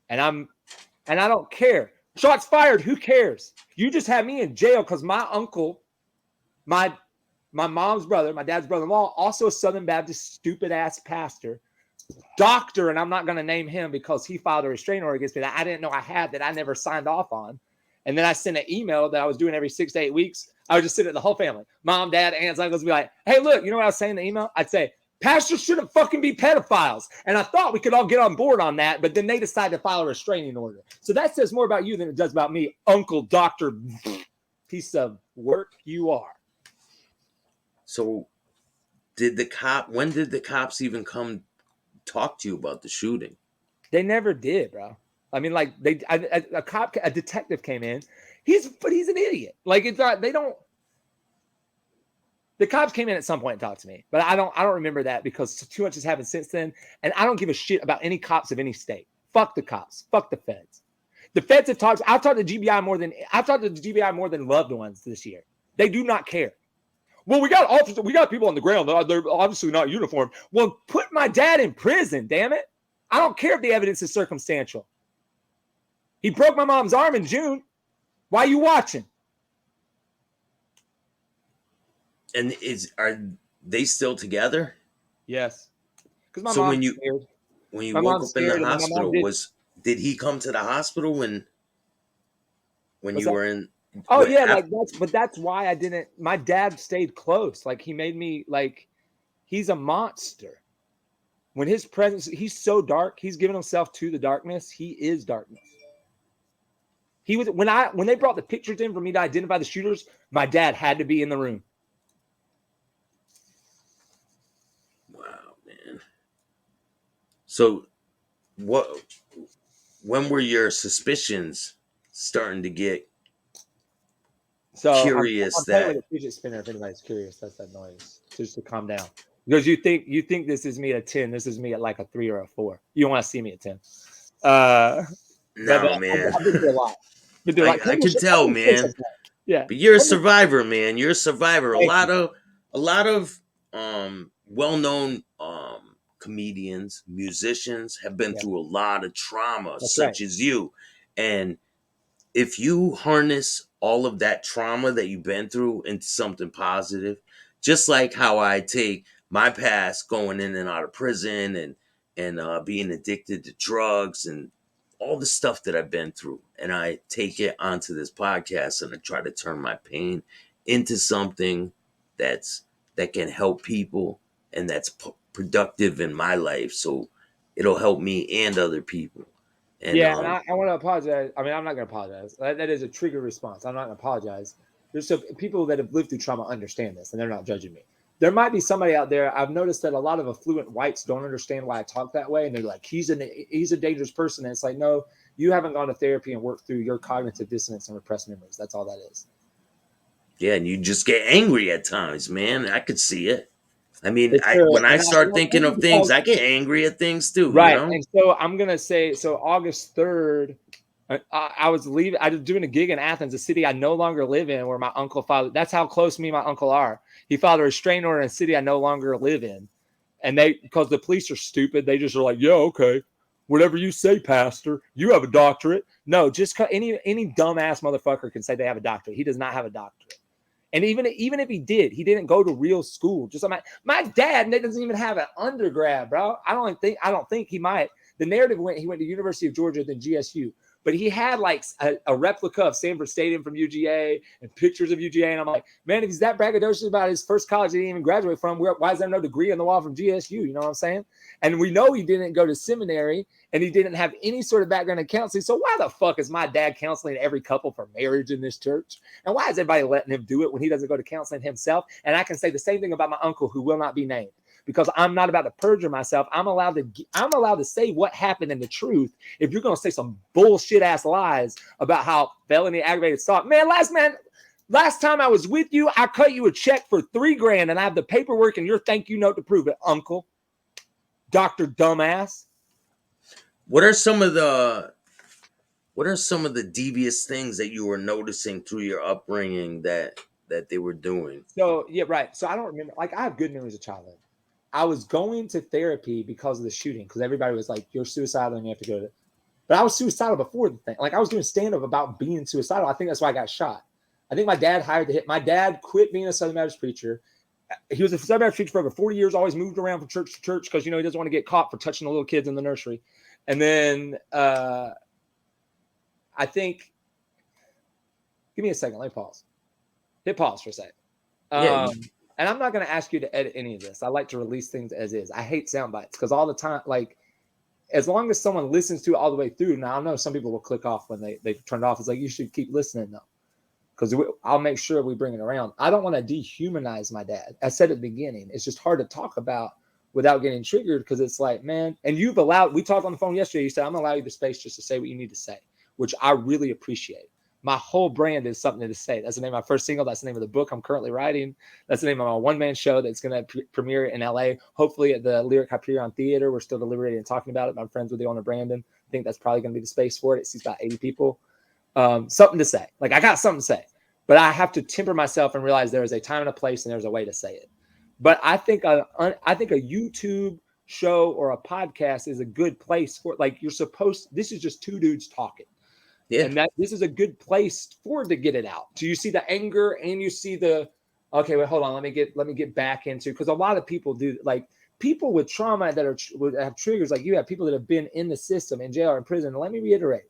And I don't care. Shots fired, who cares? You just had me in jail because my uncle, my mom's brother, my dad's brother-in-law, also a Southern Baptist stupid ass pastor, doctor, and I'm not going to name him because he filed a restraining order against me that I didn't know I had, that I never signed off on. And then I sent an email that I was doing every 6 to 8 weeks. I would just send it to the whole family. Mom, dad, aunts, uncles, be like, "Hey, look, you know what I was saying in the email?" I'd say, "Pastors shouldn't fucking be pedophiles." And I thought we could all get on board on that, but then they decided to file a restraining order. So that says more about you than it does about me, Uncle Doctor piece of work you are. So when did the cops even come talk to you about the shooting? They never did, bro. I mean, like, a detective came in. But he's an idiot. Like, it's not, they don't. The cops came in at some point and talked to me, but I don't remember that because too much has happened since then, and I don't give a shit about any cops of any state. Fuck the cops. Fuck the feds. The feds have talked. I've talked to GBI more than loved ones this year. They do not care. Well, we got people on the ground. They're obviously not uniformed. Well, put my dad in prison, damn it. I don't care if the evidence is circumstantial. He broke my mom's arm in June. Why are you watching? And are they still together? Yes, because my So mom's scared. when you My woke mom's up in the scared, and then my mom hospital, did. did he come to the hospital when What's you that? were in Oh what yeah, after? but that's why I didn't. My dad stayed close. Like he made me like he's a monster. When his presence, he's so dark. He's given himself to the darkness. He is darkness. He was when they brought the pictures in for me to identify the shooters. My dad had to be in the room. Wow, man. So what when were your suspicions starting to get So curious I'm playing with that a fidget spinner. If anybody's curious, that's that noise. Just to calm down. Because you think this is me at 10. This is me at like a 3 or a 4. You don't want to see me at 10. Uh, but no, man. I've been through a lot. Been through like I can tell, man. yeah. But you're a survivor, man. You're a survivor. Thank you. A lot of well-known comedians, musicians have been Yeah, through a lot of trauma, that's right. such as you. And if you harness all of that trauma that you've been through into something positive, just like how I take my past going in and out of prison and being addicted to drugs and all the stuff that I've been through, and I take it onto this podcast and I try to turn my pain into something that's that can help people and that's productive in my life, so it'll help me and other people. And Yeah, and I want to apologize. I mean, I'm not going to apologize. That is a trigger response. I'm not going to apologize. There's some people that have lived through trauma understand this, and they're not judging me. There might be somebody out there. I've noticed that a lot of affluent whites don't understand why I talk that way, and they're like, "He's a dangerous person." And it's like, no, you haven't gone to therapy and worked through your cognitive dissonance and repressed memories. That's all that is. yeah, and you just get angry at times, man. I could see it. I mean, It's I true, when I and start I'm thinking angry of things, because I get angry at things too, you right. know? And so I'm gonna say so August 3rd. I was leaving. I was doing a gig in Athens, a city I no longer live in, where my uncle filed. That's how close me and my uncle are. He filed a restraining order in a city I no longer live in, and they because the police are stupid. They just are like, yeah, okay, whatever you say, Pastor. You have a doctorate. No, just any dumbass motherfucker can say they have a doctorate. He does not have a doctorate. And even if he didn't go to real school. Just my dad doesn't even have an undergrad, bro. I don't think he might. The narrative went he went to University of Georgia, then GSU, but he had like a replica of Sanford Stadium from UGA and pictures of UGA. And I'm like, man, if he's that braggadocious about his first college he didn't even graduate from, why is there no degree on the wall from GSU? You know what I'm saying? And we know he didn't go to seminary and he didn't have any sort of background in counseling. So why the fuck is my dad counseling every couple for marriage in this church? And why is everybody letting him do it when he doesn't go to counseling himself? And I can say the same thing about my uncle, who will not be named, because I'm not about to perjure myself. I'm allowed to say what happened and the truth. If you're going to say some bullshit ass lies about how felony aggravated assault, last time I was with you, I cut you a check for $3,000 and I have the paperwork and your thank you note to prove it, Uncle, Dr. Dumbass. What are some of the devious things that you were noticing through your upbringing that they were doing? So, yeah, right. So I don't remember. Like, I have good memories of childhood. I was going to therapy because of the shooting, because everybody was like, you're suicidal and you have to go to. But I was suicidal before the thing. Like, I was doing stand up about being suicidal. I think that's why I got shot. I think my dad hired the hit. My dad quit being a Southern Baptist preacher. He was a Southern Baptist preacher for over 40 years, always moved around from church to church because, he doesn't want to get caught for touching the little kids in the nursery. And then I think, give me a second. Let me pause. Hit pause for a second. Yeah, And I'm not going to ask you to edit any of this. I like to release things as is. I hate sound bites because all the time, like, as long as someone listens to it all the way through. Now, I know some people will click off when they turn it off. It's like, you should keep listening though, because I'll make sure we bring it around. I don't want to dehumanize my dad. I said at the beginning, it's just hard to talk about without getting triggered, because it's like, man, and we talked on the phone yesterday. You said, I'm going to allow you the space just to say what you need to say, which I really appreciate. My whole brand is something to say. That's the name of my first single. That's the name of the book I'm currently writing. That's the name of my one-man show that's going to premiere in LA, hopefully at the Lyric Hyperion Theater. We're still deliberating and talking about it. I'm friends with the owner, Brandon. I think that's probably going to be the space for it. It seats about 80 people. Something to say. Like, I got something to say, but I have to temper myself and realize there is a time and a place and there's a way to say it. But I think a YouTube show or a podcast is a good place for, like, this is just two dudes talking. yeah. And that this is a good place for to get it out. Do you see the anger and you see the Okay, wait, hold on. Let me get back into, because a lot of people do, like people with trauma that have triggers, like you have people that have been in the system, in jail or in prison. Let me reiterate.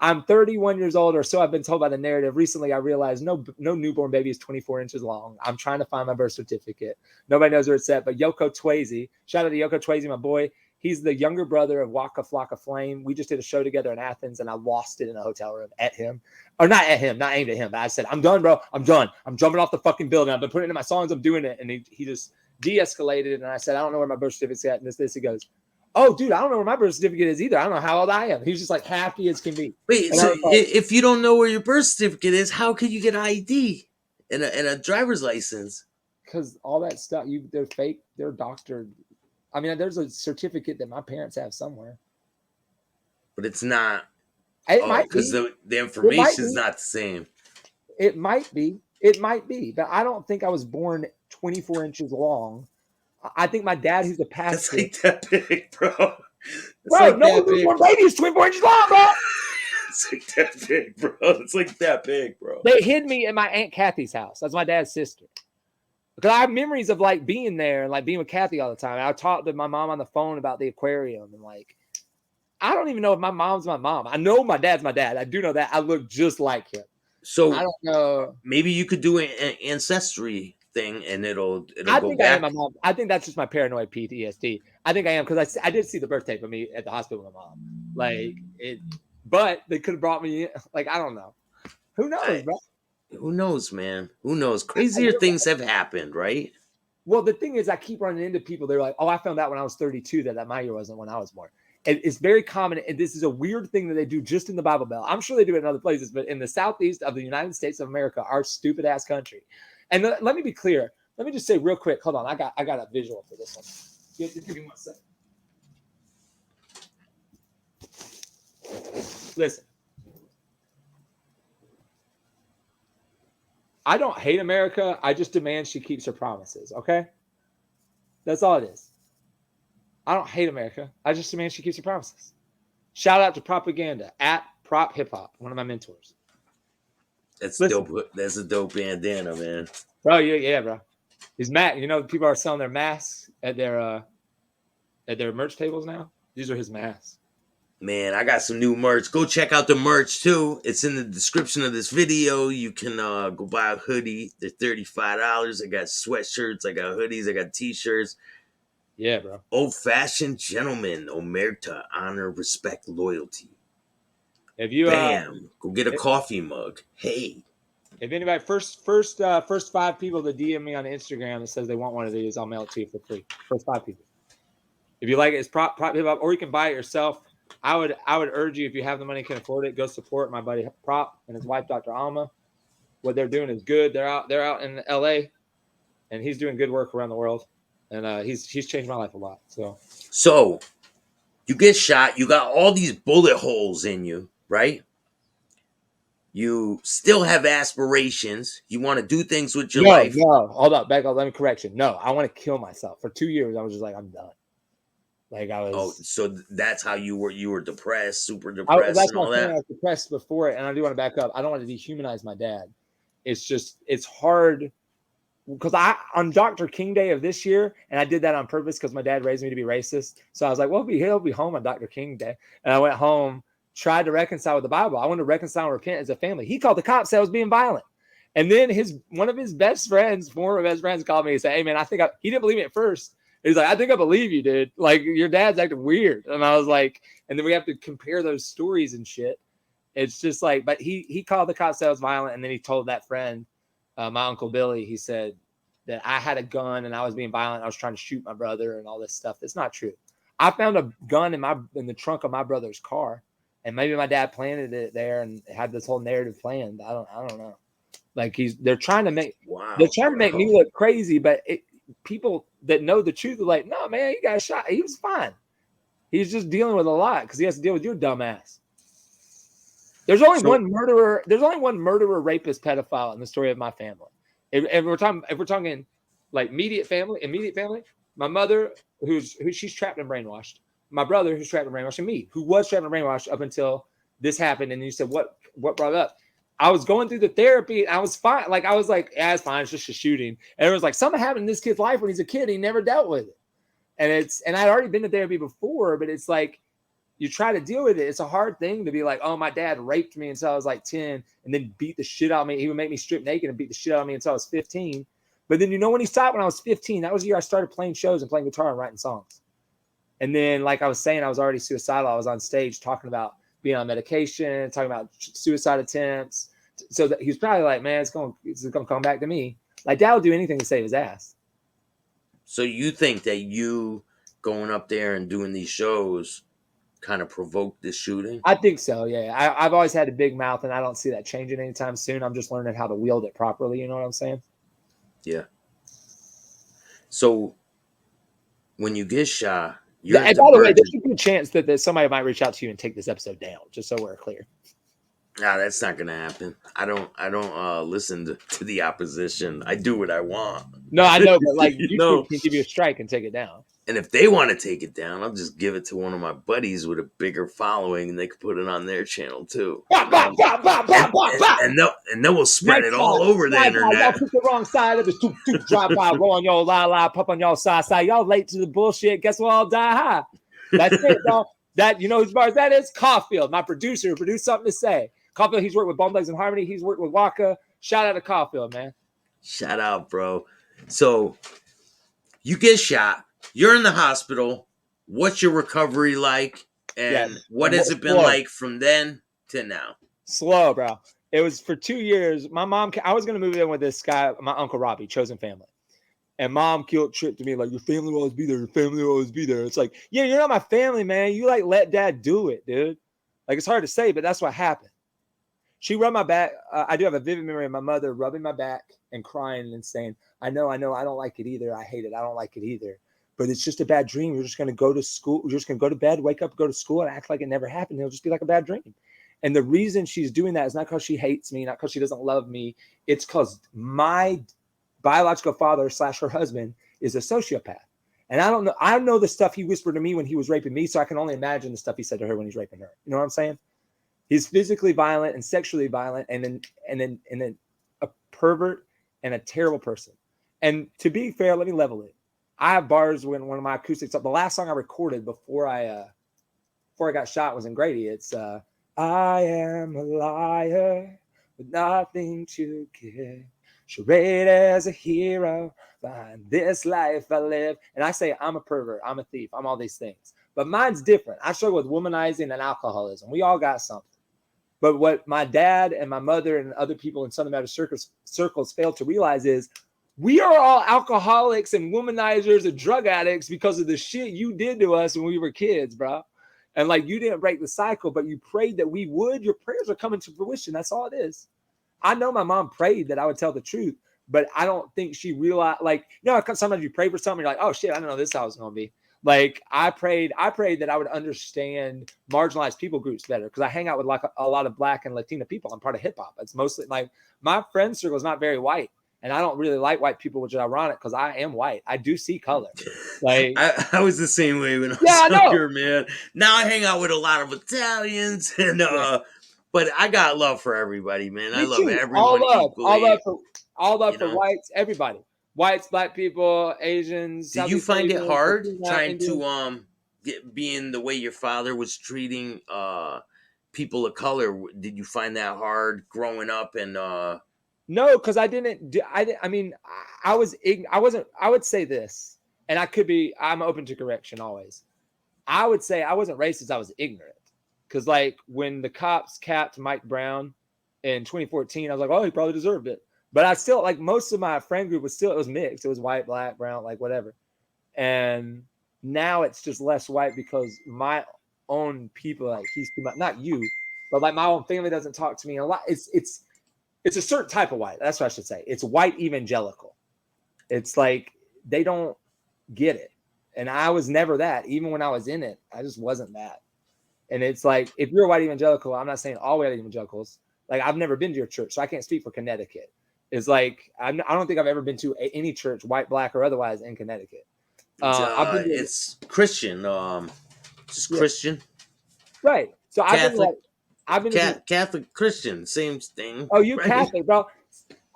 I'm 31 years old, or so I've been told by the narrative. Recently, I realized no newborn baby is 24 inches long. I'm trying to find my birth certificate. Nobody knows where it's at, but Yoko Twasey, shout out to Yoko Twasey, my boy. He's the younger brother of Waka Flocka Flame. We just did a show together in Athens, and I lost it in a hotel room at him. Or not at him, not aimed at him. But I said, I'm done, bro. I'm done. I'm jumping off the fucking building. I've been putting it in my songs. I'm doing it. And he just de-escalated it. And I said, I don't know where my birth certificate's at. And this. He goes, oh, dude, I don't know where my birth certificate is either. I don't know how old I am. He was just like happy as can be. Wait, And so I was like, if you don't know where your birth certificate is, how can you get ID and a driver's license? because all that stuff, they're fake. They're doctored. I mean, there's a certificate that my parents have somewhere. But it's not. It might because be. the information's not the same. It might be. It might be. But I don't think I was born 24 inches long. I think my dad, who's a pastor. It's like that big, bro. Bro, like no newborn baby is 24 inches long, bro. It's like that big, bro. It's like that big, bro. They hid me at my Aunt Kathy's house. That's my dad's sister. Because I have memories of like being there and like being with Kathy all the time. I talked to my mom on the phone about the aquarium, and like, I don't even know if my mom's my mom. I know my dad's my dad. I do know that. I look just like him. So I don't know. Maybe you could do an ancestry thing, and it'll I go think back. I am my mom. I think that's just my paranoid PTSD. I think I am, because I did see the birth tape of me at the hospital with my mom. Like it, but they could have brought me in. Like, I don't know. Who knows, bro? Who knows, man? Who knows? Crazier things have happened, right? Well, the thing is, I keep running into people. They're like, "Oh, I found out when I was 32 that my year wasn't when I was born." And it's very common, and this is a weird thing that they do just in the Bible Belt. I'm sure they do it in other places, but in the southeast of the United States of America, our stupid ass country. And let me be clear. Let me just say real quick. Hold on, I got a visual for this one. Give me 1 second. Listen. I don't hate America. I just demand she keeps her promises. Okay? That's all it is. I don't hate America. I just demand she keeps her promises. Shout out to Propaganda at Prop Hip Hop, one of my mentors. That's dope. That's a dope bandana, man. Bro, yeah, bro. These people are selling their masks at their merch tables now. These are his masks. Man, I got some new merch. Go check out the merch too. It's in the description of this video. You can go buy a hoodie. They're $35. I got sweatshirts. I got hoodies. I got t-shirts. Yeah, bro. Old-fashioned gentleman. Omerta. Honor, respect, loyalty. If you go get a coffee mug. Hey. If anybody first 5 people that DM me on Instagram that says they want one of these, I'll mail it to you for free. First 5 people. If you like it, it's prop hip hop, or you can buy it yourself. I would urge you, if you have the money, can afford it, go support my buddy Prop and his wife, Dr. Alma. What they're doing is good. They're out in LA, and he's doing good work around the world. And he's changed my life a lot. So you get shot, you got all these bullet holes in you, right? You still have aspirations. You want to do things with your life. No, hold up, back up. Let me correction. No, I want to kill myself. For 2 years, I was just like, I'm done. Like I was. Oh, so that's how you were. You were depressed, super depressed, and all that. I was depressed before it, and I do want to back up. I don't want to dehumanize my dad. It's hard because on Dr. King Day of this year, and I did that on purpose because my dad raised me to be racist. So I was like, well, he'll be home on Dr. King Day, and I went home, tried to reconcile with the Bible. I wanted to reconcile and repent as a family. He called the cops, said I was being violent, and then one of his best friends, former best friends, called me and said, hey man, he didn't believe me at first. He's like, I think I believe you, dude. Like, your dad's acting weird. And I was like, and then we have to compare those stories and shit. It's just like, but he called the cops, said I was violent. And then he told that friend, my Uncle Billy, he said that I had a gun and I was being violent. I was trying to shoot my brother and all this stuff. It's not true. I found a gun in the trunk of my brother's car. And maybe my dad planted it there and had this whole narrative planned. I don't know. Like they're trying to make me look crazy, but people that know the truth are like, no, man, he got shot. He was fine. He's just dealing with a lot because he has to deal with you, dumbass. There's only one murderer. There's only one murderer, rapist, pedophile in the story of my family. If we're talking like immediate family, my mother, who she's trapped and brainwashed. My brother, who's trapped and brainwashed, and me, who was trapped and brainwashed up until this happened. And you said, what brought it up? I was going through the therapy and I was fine. Like, I was like, yeah, it's fine. It's just a shooting. And it was like something happened in this kid's life when he's a kid. He never dealt with it. And I'd already been to therapy before, but it's like, you try to deal with it. It's a hard thing to be like, oh, my dad raped me until I was like 10 and then beat the shit out of me. He would make me strip naked and beat the shit out of me until I was 15. But then, when he stopped when I was 15, that was the year I started playing shows and playing guitar and writing songs. And then, like I was saying, I was already suicidal. I was on stage talking about being on medication, talking about suicide attempts. So that he was probably like, man, it's going to come back to me. Like, dad will do anything to save his ass. So you think that you going up there and doing these shows kind of provoked this shooting? I think so, yeah. I've always had a big mouth, and I don't see that changing anytime soon. I'm just learning how to wield it properly. You know what I'm saying? Yeah. So when you get shot, you're And at the by the way, there's Virgin. a good chance that somebody might reach out to you and take this episode down, just so we're clear. Nah, that's not gonna happen. I don't listen to the opposition. I do what I want. No, I know, but like You YouTube know? can give you a strike and take it down. And if they want to take it down, I'll just give it to one of my buddies with a bigger following, and they could put it on their channel too. Bop, bop, bop, bop, bop, bop, bop. And then we'll spread Next it time, all over the y'all internet. pick the wrong side of the drive by, roll on your la, pop on y'all side. Y'all late to the bullshit. Guess we'll all die high. That's it, dog. That, whose bars that is? Caulfield, my producer, who produced Something to Say. Caulfield, he's worked with Bone Legs and Harmony. He's worked with Waka. Shout out to Caulfield, man. Shout out, bro. So you get shot. You're in the hospital. What's your recovery like? And what has it been like from then to now? Slow, bro. It was for 2 years. My mom, I was going to move in with this guy, my Uncle Robbie, chosen family. And mom guilt tripped to me like, your family will always be there. Your family will always be there. It's like, yeah, you're not my family, man. You like let dad do it, dude. Like, it's hard to say, but that's what happened. She rubbed my back. I do have a vivid memory of my mother rubbing my back and crying and saying, I know, I don't like it either. I hate it. I don't like it either. But it's just a bad dream. You're just going to go to school. You're just going to go to bed, wake up, go to school, and act like it never happened. It'll just be like a bad dream. And the reason she's doing that is not because she hates me, not because she doesn't love me. It's because my biological father / her husband is a sociopath. And I don't know. I know the stuff he whispered to me when he was raping me. So I can only imagine the stuff he said to her when he's raping her. You know what I'm saying? He's physically violent and sexually violent, and then a pervert and a terrible person. And to be fair, let me level it. I have bars when one of my acoustics up. The last song I recorded before I got shot was in Grady. It's I am a liar with nothing to give. Charade as a hero behind this life I live. And I say I'm a pervert, I'm a thief, I'm all these things. But mine's different. I struggle with womanizing and alcoholism. We all got something. But what my dad and my mother and other people in Southern Baptist circles failed to realize is we are all alcoholics and womanizers and drug addicts because of the shit you did to us when we were kids, bro. And like, you didn't break the cycle, but you prayed that we would. Your prayers are coming to fruition. That's all it is. I know my mom prayed that I would tell the truth, but I don't think she realized, like, sometimes you pray for something, you're like, oh shit, I don't know this how it's going to be. Like, I prayed that I would understand marginalized people groups better because I hang out with like a lot of Black and Latina people. I'm part of hip hop. It's mostly like my friend circle is not very white, and I don't really like white people, which is ironic because I am white. I do see color. Like, I was the same way when I was younger, man. Now I hang out with a lot of Italians, and but I got love for everybody, man. I love everyone equally. All love for whites, everybody. Whites, Black people, Asians. Did you find it hard trying to being the way your father was treating people of color? Did you find that hard growing up? And no, because I didn't. I mean, I was. I wasn't. I would say this, and I'm open to correction always. I would say I wasn't racist. I was ignorant. Because like when the cops capped Mike Brown in 2014, I was like, oh, he probably deserved it. But I still, like, most of my friend group was mixed. It was white, Black, brown, like whatever. And now it's just less white because my own people, like, he's too much, not you, but like my own family doesn't talk to me a lot. It's a certain type of white. That's what I should say. It's white evangelical. It's like they don't get it. And I was never that. Even when I was in it, I just wasn't that. And it's like, if you're a white evangelical, I'm not saying all white evangelicals. Like, I've never been to your church, so I can't speak for Connecticut. It's like, I don't think I've ever been to any church, white, Black, or otherwise, in Connecticut. It's Christian, just Christian, right? So Catholic. I've been to Catholic Christian, same thing. Oh, you Right? Catholic, bro.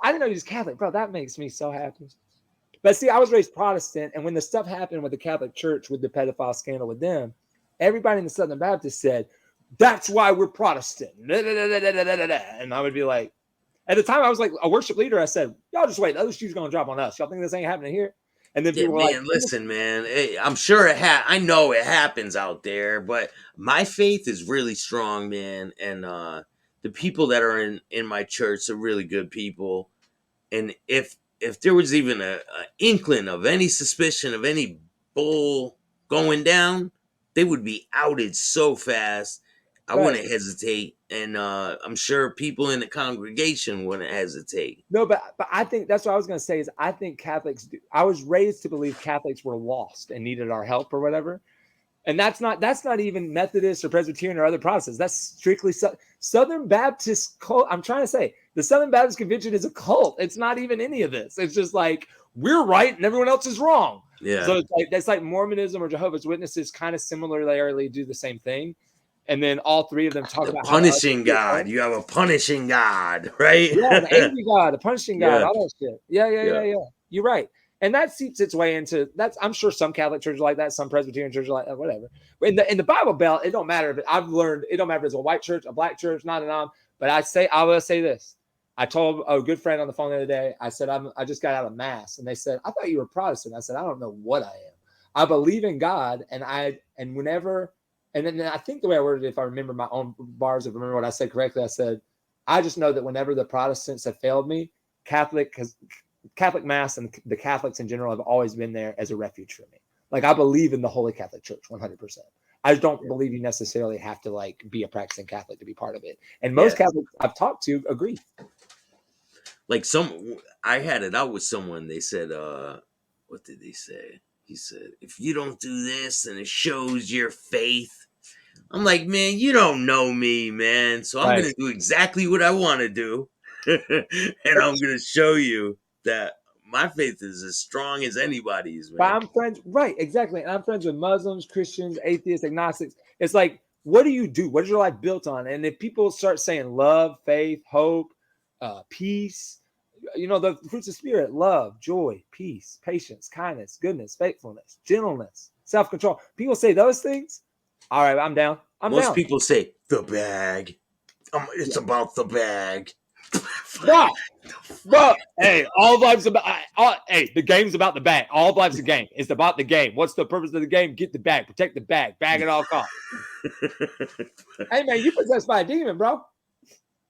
I didn't know you was Catholic, bro. That makes me so happy. But see, I was raised Protestant, and when the stuff happened with the Catholic Church, with the pedophile scandal with them, everybody in the Southern Baptist said, that's why we're Protestant. And I would be like, at the time, I was like a worship leader. I said, y'all just wait. The other shoe's going to drop on us. Y'all think this ain't happening here? And then Yeah, people were like, man, listen, man. I'm sure I know it happens out there, but my faith is really strong, man. And the people that are in my church are really good people. And if there was even a inkling of any suspicion of any bull going down, they would be outed so fast. I right. wouldn't hesitate, and I'm sure people in the congregation wouldn't hesitate. No, but I think that's what I was going to say is I think Catholics do. I was raised to believe Catholics were lost and needed our help or whatever. And that's not even Methodist or Presbyterian or other Protestants. That's strictly Southern Baptist cult. I'm trying to say the Southern Baptist Convention is a cult. It's not even any of this. It's just like we're right and everyone else is wrong. Yeah. So it's like that's like Mormonism or Jehovah's Witnesses kind of similarly do the same thing. And then all three of them talk about Punishing God. You have a punishing God, right? Yeah, an angry God, a punishing God, Yeah. all that shit. Yeah. You're right. And that seeps its way into that's. I'm sure some Catholic churches like that, some Presbyterian churches like that, whatever. But in the Bible Belt, it don't matter. I've learned it don't matter if it's a white church, a black church, not an But I will say this. I told a good friend on the phone the other day. I said I just got out of mass, and they said I thought you were Protestant. I said I don't know what I am. I believe in God, and whenever, and then I think the way I worded it, if I remember my own bars, if I remember what I said correctly, I said I just know that whenever the Protestants have failed me, Catholic Mass and the Catholics in general have always been there as a refuge for me. Like I believe in the Holy Catholic Church 100%. I just don't believe you necessarily have to like be a practicing Catholic to be part of it. And most Catholics I've talked to agree. Like I had it out with someone. They said, what did they say? He said, if you don't do this, then it shows your faith. I'm like, man, you don't know me, man. So I'm going to do exactly what I want to do. And I'm going to show you that my faith is as strong as anybody's, man. But I'm friends, right, exactly. And I'm friends with Muslims, Christians, atheists, agnostics. It's like, what do you do? What is your life built on? And if people start saying love, faith, hope, peace, the fruits of spirit, love, joy, peace, patience, kindness, goodness, faithfulness, gentleness, self-control. People say those things. All right, I'm down. Most people say the bag. It's about the bag. Bro, hey, all life's about. Hey, the game's about the bag. All of life's a game. It's about the game. What's the purpose of the game? Get the bag. Protect the bag. Bag at all costs. Hey man, you possessed by a demon, bro.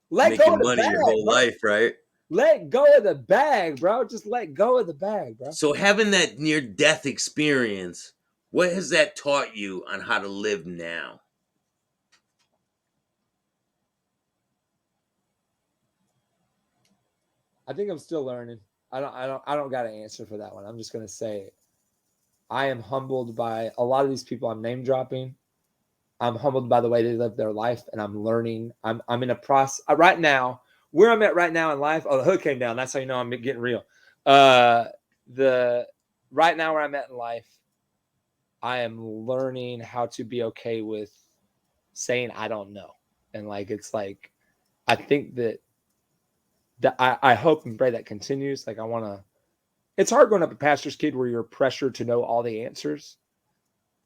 Let go of the bag, your whole life, right? Let go of the bag, bro. Just let go of the bag, bro. So having that near-death experience, what has that taught you on how to live now? I think I'm still learning. I don't got an answer for that one. I'm just gonna say I am humbled by a lot of these people I'm name dropping. I'm humbled by the way they live their life, and I'm learning. I'm in a process right now. Where I'm at right now in life. Oh, the hood came down. That's how you know I'm getting real. The right now where I'm at in life, I am learning how to be okay with saying I don't know, and like it's like I think that I hope and pray that continues. Like I want to. It's hard growing up a pastor's kid where you're pressured to know all the answers.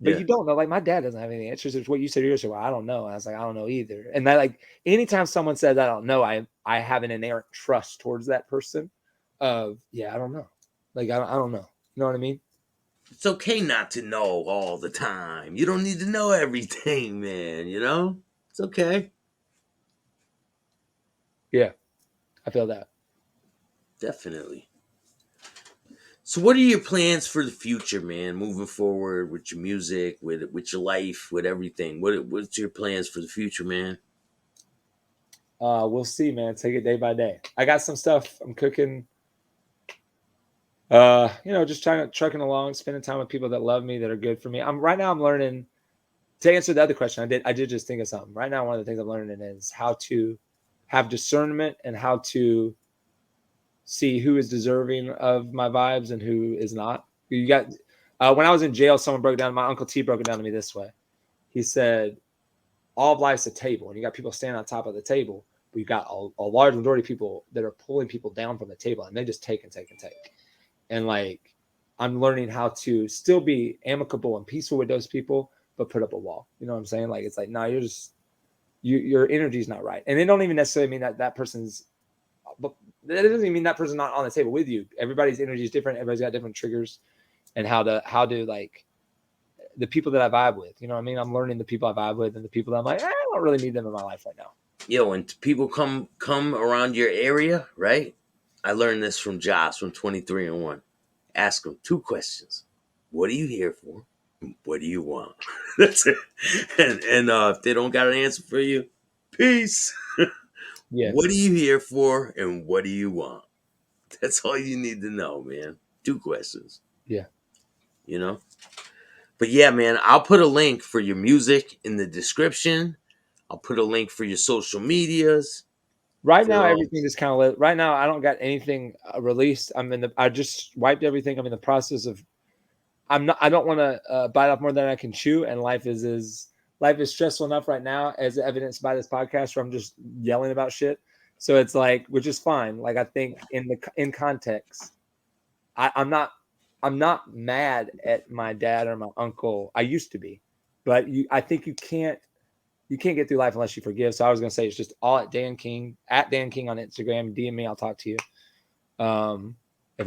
But you don't know. Like my dad doesn't have any answers. It's what you said earlier. Well, I don't know. And I was like, I don't know either. And that like anytime someone says I don't know, I have an inherent trust towards that person. I don't know. Like I don't know. You know what I mean? It's okay not to know all the time. You don't need to know everything, man. It's okay. Yeah, I feel that. Definitely. So what are your plans for the future, man? Moving forward with your music, with your life, with everything. What's your plans for the future, man? We'll see, man. Take it day by day. I got some stuff I'm cooking. Just trucking along, spending time with people that love me, that are good for me. I'm learning to answer the other question. I did just think of something. Right now, one of the things I'm learning is how to have discernment and how to see who is deserving of my vibes and who is not. You got when I was in jail, someone broke down. My Uncle T broke it down to me this way. He said, all of life's a table, and you got people standing on top of the table, but you got a large majority of people that are pulling people down from the table, and they just take and take and take. And like, I'm learning how to still be amicable and peaceful with those people, but put up a wall. You know what I'm saying? Like, it's like, no, you're just, your energy's not right. And it don't even necessarily mean that person's, but that doesn't even mean that person's not on the table with you. Everybody's energy is different. Everybody's got different triggers, and how to like, the people that I vibe with, you know what I mean? I'm learning the people I vibe with and the people that I'm like, I don't really need them in my life right now. Yo, when people come around your area, right? I learned this from Josh from 23 and 1. Ask them 2 questions. What are you here for? What do you want? That's it. And if they don't got an answer for you, peace. Yeah. What are you here for and what do you want? That's all you need to know, man. 2 questions. Yeah. You know? But yeah, man, I'll put a link for your music in the description. I'll put a link for your social medias. Right now, everything is kind of lit. Right now, I don't got anything released. I just wiped everything. I'm in the process of, I don't want to bite off more than I can chew. And life is stressful enough right now, as evidenced by this podcast where I'm just yelling about shit. So it's like, which is fine. Like, I think in context, I'm not mad at my dad or my uncle. I used to be, but I think you can't get through life unless you forgive. So I was going to say, it's just all at Dan Kxng on Instagram. DM me. I'll talk to you. Do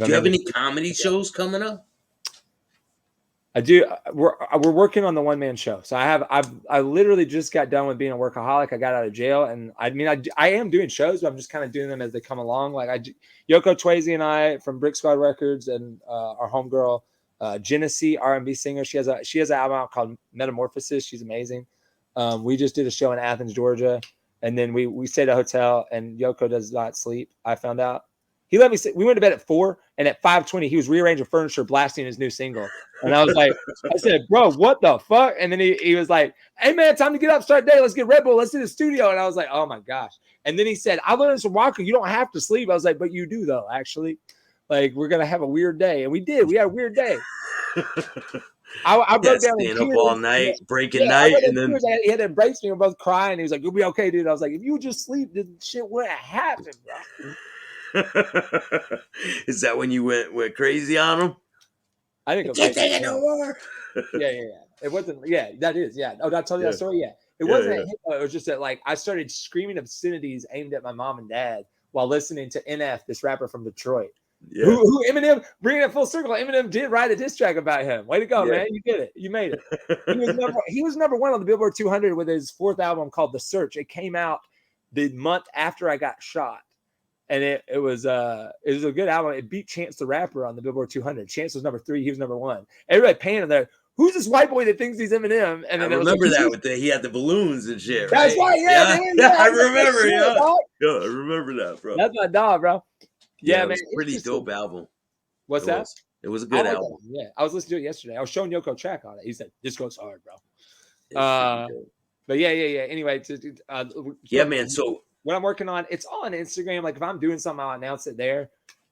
you have any comedy shows coming up? I do. We're working on the one-man show. So I literally just got done with being a workaholic. I got out of jail, and I mean, I am doing shows, but I'm just kind of doing them as they come along. Like Yoko Twasey and I from Brick Squad Records, and our homegirl Genesee, R&B singer. She has an album out called Metamorphosis. She's amazing. We just did a show in Athens, Georgia, and then we stayed at a hotel. And Yoko does not sleep. I found out. He let me sit. We went to bed at 4, and at 5:20, he was rearranging furniture, blasting his new single. And I was like, I said, bro, what the fuck? And then he was like, hey, man, time to get up, start the day. Let's get Red Bull. Let's do the studio. And I was like, oh, my gosh. And then he said, I learned from Walker. You don't have to sleep. I was like, but you do, though, actually. Like, we're going to have a weird day. And we did. We had a weird day. I broke down in staying tears. Up all night, breaking night. And then he had to embrace me. We were both crying. He was like, you'll be okay, dude. I was like, if you would just sleep, this shit wouldn't happen, bro. Is that when you went crazy on him? I think can't take it no more. Yeah. It wasn't. Yeah, that is. Yeah. Oh, did I tell you that story? Yeah. It wasn't. It was just that, like, I started screaming obscenities aimed at my mom and dad while listening to NF, this rapper from Detroit. Yeah. Who Eminem, bringing it full circle, Eminem did write a diss track about him. Way to go, man. You did it. You made it. He was number 1 on the Billboard 200 with his 4th album called The Search. It came out the month after I got shot. And it was a good album. It beat Chance the Rapper on the Billboard 200. Chance was number 3. He was number 1. Everybody paying him there. Who's this white boy that thinks he's Eminem? And then I remember that he had the balloons and shit. Right? That's right. Yeah. I remember. Yeah, I remember that, bro. That's my dog, bro. Yeah, man. It was a pretty dope album. What's that? It was a good album. Yeah, I was listening to it yesterday. I was showing Yoko a track on it. He said, "This goes hard, bro." But yeah. Anyway, man. So what I'm working on, it's all on Instagram. Like, if I'm doing something, I'll announce it there.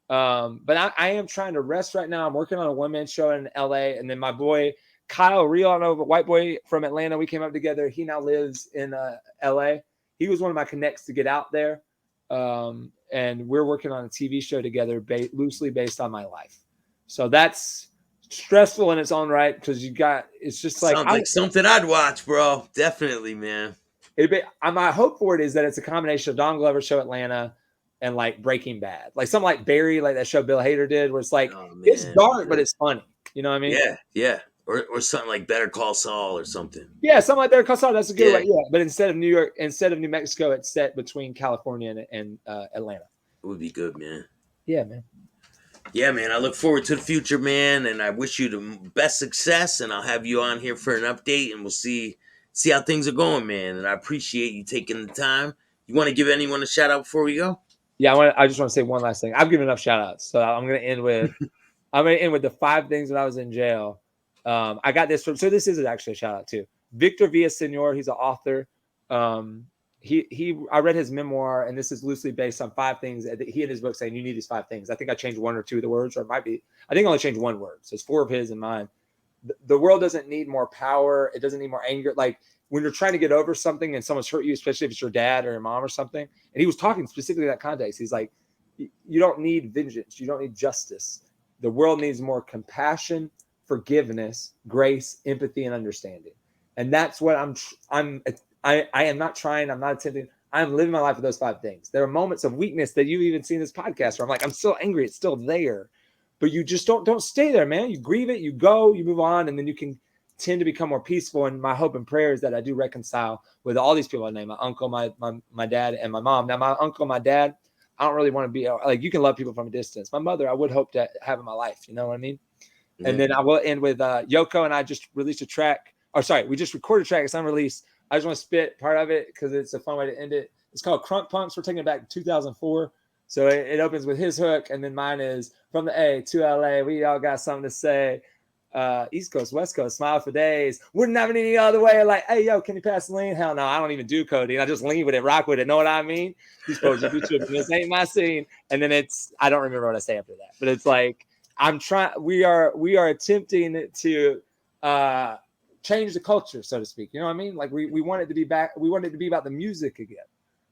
But I am trying to rest right now. I'm working on a one-man show in LA. And then my boy, Kyle Real, I know, a white boy from Atlanta. We came up together. He now lives in LA. He was one of my connects to get out there. And we're working on a TV show together, loosely based on my life. So that's stressful in its own right, because it's just like, sounds like something I'd watch, bro. Definitely, man. My hope for it is that it's a combination of Don Glover's show Atlanta and like Breaking Bad, like something like Barry, like that show Bill Hader did, where it's like, it's dark, but it's funny. You know what I mean? Yeah. Or something like Better Call Saul or something. Yeah, something like Better Call Saul. That's a good one. Yeah, but instead of New Mexico, it's set between California and Atlanta. It would be good, man. Yeah, man. Yeah, man. I look forward to the future, man, and I wish you the best success. And I'll have you on here for an update, and we'll see how things are going, man. And I appreciate you taking the time. You want to give anyone a shout out before we go? Yeah, I just want to say one last thing. I've given enough shout outs, so I'm going to end with the 5 things when I was in jail. I got this so this is actually a shout out too. Victor Villaseñor, he's an author. I read his memoir, and this is loosely based on 5 things that he in his book saying you need these 5 things. I think I changed 1 or 2 of the words, or it might be, I think I only changed 1 word. So it's 4 of his and mine. The world doesn't need more power. It doesn't need more anger. Like, when you're trying to get over something and someone's hurt you, especially if it's your dad or your mom or something. And he was talking specifically in that context. He's like, you don't need vengeance. You don't need justice. The world needs more compassion, forgiveness, grace, empathy, and understanding. And that's what I am not trying. I'm not attempting. I'm living my life with those 5 things. There are moments of weakness that you've even seen in this podcast where I'm like, I'm still angry. It's still there, but you just don't stay there, man. You grieve it, you go, you move on, and then you can tend to become more peaceful. And my hope and prayer is that I do reconcile with all these people I name, my uncle, my dad, and my mom. Now, my uncle, my dad, I don't really want to be like, you can love people from a distance. My mother, I would hope to have in my life. You know what I mean? Yeah. And then I will end with Yoko and I just released a track. Or sorry, we just recorded a track. It's unreleased. I just want to spit part of it because it's a fun way to end it. It's called Crunk Punks. We're taking it back to 2004. So it opens with his hook, and then mine is from the A to LA. We all got something to say. East Coast, West Coast, smile for days. Wouldn't have it any other way. Like, hey, yo, can you pass the lean? Hell no, I don't even do codeine. I just lean with it, rock with it. Know what I mean? These folks, you tripping. This ain't my scene. And then I don't remember what I say after that. But it's like, we are attempting to change the culture, so to speak. You know what I mean? Like we want it to be back. We want it to be about the music again.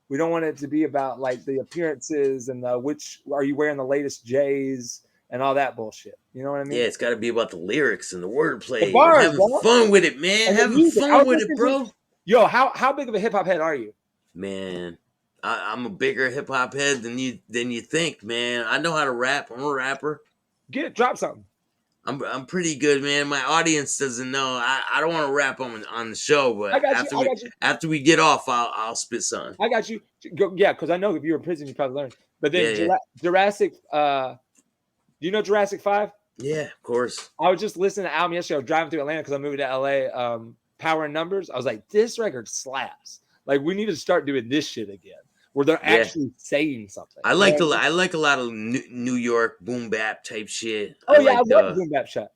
We don't want it to be about like the appearances and which are you wearing the latest J's and all that bullshit. You know what I mean? Yeah, it's got to be about the lyrics and the wordplay. The bars, Having bro. fun with it, man. And Having fun with it, bro. Yo, how big of a hip hop head are you? Man, I'm a bigger hip hop head than you think, man. I know how to rap. I'm a rapper. Drop something. I'm pretty good, man. My audience doesn't know. I don't want to rap on the show, but after we get off, I'll spit something. I got you. Yeah, because I know if you were in prison, you probably learned. But then Jurassic, do you know Jurassic 5? Yeah, of course. I was just listening to the album yesterday. I was driving through Atlanta because I'm moving to LA. Power and Numbers. I was like, this record slaps. Like, we need to start doing this shit again, where they're actually saying something. I like a lot of New York boom bap type shit. Oh I love boom bap shit.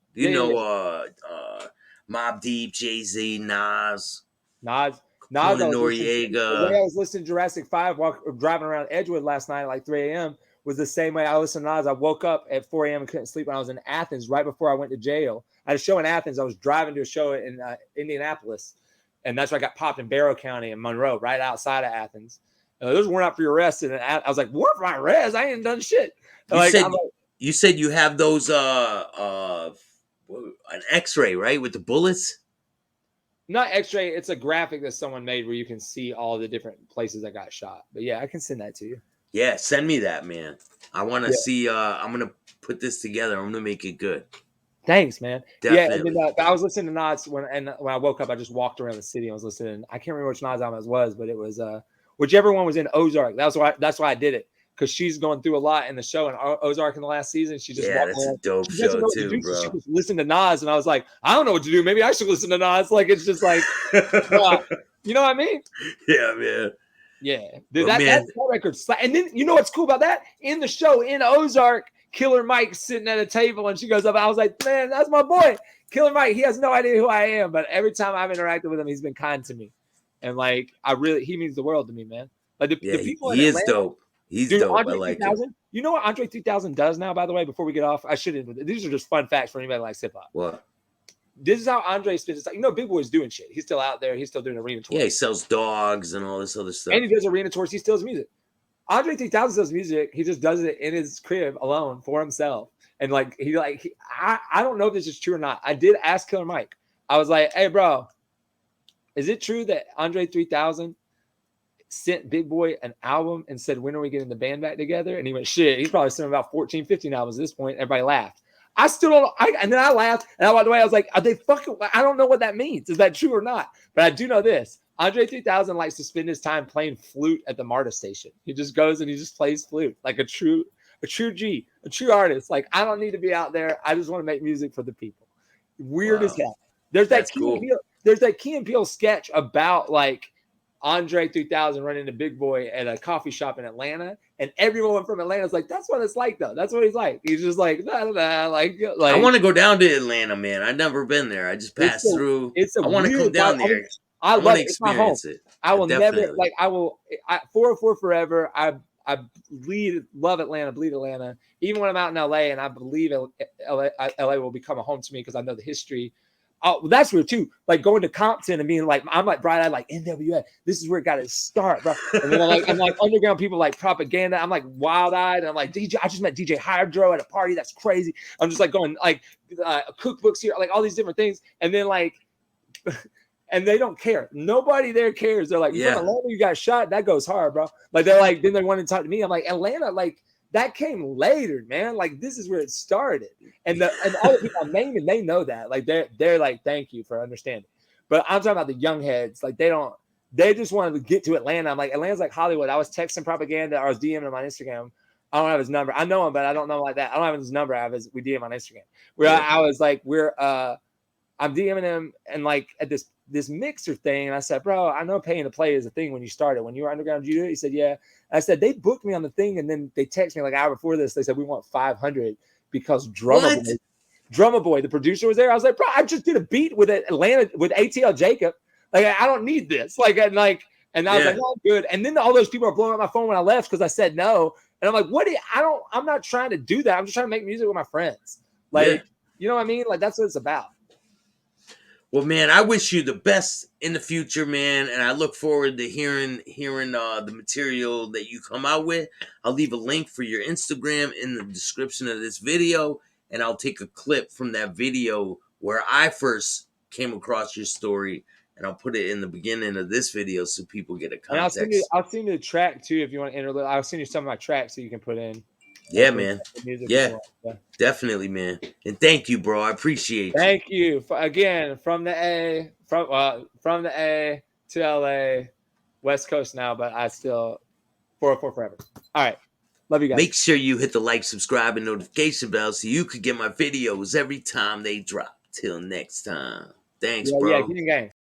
Mobb Deep, Jay-Z, Nas, Noriega. The way I was listening to Jurassic 5 while driving around Edgewood last night at like 3 a.m. was the same way I listened to Nas. I woke up at 4 a.m. and couldn't sleep when I was in Athens right before I went to jail. I had a show in Athens. I was driving to a show in Indianapolis, and that's where I got popped in Barrow County in Monroe, right outside of Athens. There's a warrant out for your arrest, and I was like, warrant for my arrest? I ain't done shit. You said you have those an X-ray, right, with the bullets? Not X-ray. It's a graphic that someone made where you can see all the different places I got shot. But yeah, I can send that to you. Yeah, send me that, man. I want to see. I'm gonna put this together. I'm gonna make it good. Thanks, man. Definitely. Yeah, and then, I was listening to Nas when I woke up. I just walked around the city and I was listening. I can't remember which Nas album it was, but it was whichever one was in Ozark. That's why I did it, because she's going through a lot in the show in Ozark in the last season. She just that's a dope show too, bro. She was listening to Nas, and I was like, I don't know what to do. Maybe I should listen to Nas. Like, it's just like, you know what I mean? Yeah, man. Yeah, dude, that record. And then you know what's cool about that? In the show in Ozark, Killer Mike's sitting at a table, and she goes up. I was like, man, that's my boy, Killer Mike. He has no idea who I am, but every time I've interacted with him, he's been kind to me, and like he means the world to me, man. Like the people in Atlanta, is dope. He's dope. Andre I like 3000, him. You know what Andre 3000 does now? By the way, before we get off, I shouldn't. These are just fun facts for anybody that likes hip hop. What? This is how Andre spends his time. You know, Big Boy's doing shit. He's still out there. He's still doing arena tours. Yeah, he sells dogs and all this other stuff. And he does arena tours. He still does music. Andre 3000 does music. He just does it in his crib alone for himself. And I don't know if this is true or not. I did ask Killer Mike. I was like, hey, bro, is it true that Andre 3000 sent Big Boy an album and said, when are we getting the band back together? And he went, shit, he's probably sent about 14, 15 albums at this point. Everybody laughed. I still don't know. And then I laughed. And I walked away. I was like, are they fucking? I don't know what that means. Is that true or not? But I do know this. Andre 3000 likes to spend his time playing flute at the MARTA station. He just goes and he just plays flute like a true G, a true artist. Like, I don't need to be out there. I just want to make music for the people. Weird as hell. There's that Key and Peele sketch about like Andre 3000 running into Big Boy at a coffee shop in Atlanta, and everyone from Atlanta is like, "That's what it's like, though. That's what he's like." He's just like, nah, like. I want to go down to Atlanta, man. I've never been there. I just passed through. I want to come down there. I want to experience it. I will never like. I will. 404 forever. I love Atlanta. Bleed Atlanta. Even when I'm out in LA, and I believe LA will become a home to me because I know the history. Oh, that's weird too. Like going to Compton and being like, I'm like bright eyed, like NWA. This is where it got to start, bro. And then I'm like underground people like propaganda. I'm like wild eyed, and I'm like DJ. I just met DJ Hydro at a party. That's crazy. I'm just like going like cookbooks here, like all these different things, and then like. And they don't care. Nobody there cares. They're like, you from Atlanta, you got shot. That goes hard, bro. Like they're like, then they want to talk to me. I'm like, Atlanta, like that came later, man. Like this is where it started. And all the people I'm naming, they know that. Like they're like, thank you for understanding. But I'm talking about the young heads. Like they just wanted to get to Atlanta. I'm like, Atlanta's like Hollywood. I was texting propaganda. I was DMing him on Instagram. I don't have his number. I know him, but I don't know him like that. I don't have his number. We DM on Instagram. Where I was like, I'm DMing him and like at this mixer thing. And I said, bro, I know paying to play is a thing when you started. When you were underground judo, he said, yeah. And I said, they booked me on the thing. And then they texted me like an hour before this. They said, we want 500 because Drummer Boy, the producer was there. I was like, bro, I just did a beat with Atlanta with ATL Jacob. Like, I don't need this. And I was like, no, I'm good. And then all those people are blowing up my phone when I left because I said no. And I'm like, I'm not trying to do that. I'm just trying to make music with my friends. Like, you know what I mean? Like, that's what it's about. Well, man, I wish you the best in the future, man, and I look forward to hearing the material that you come out with. I'll leave a link for your Instagram in the description of this video, and I'll take a clip from that video where I first came across your story, and I'll put it in the beginning of this video so people get a context. And I'll send you the track too if you want to interlude. I'll send you some of my tracks so you can put in. Yeah, man. Yeah. Definitely, man. And thank you, bro. I appreciate you. Thank you. Again, from the A to LA, West Coast now, but I still 404 forever. All right. Love you guys. Make sure you hit the like, subscribe, and notification bell so you can get my videos every time they drop. Till next time. Thanks, bro. Yeah, Kxng gang.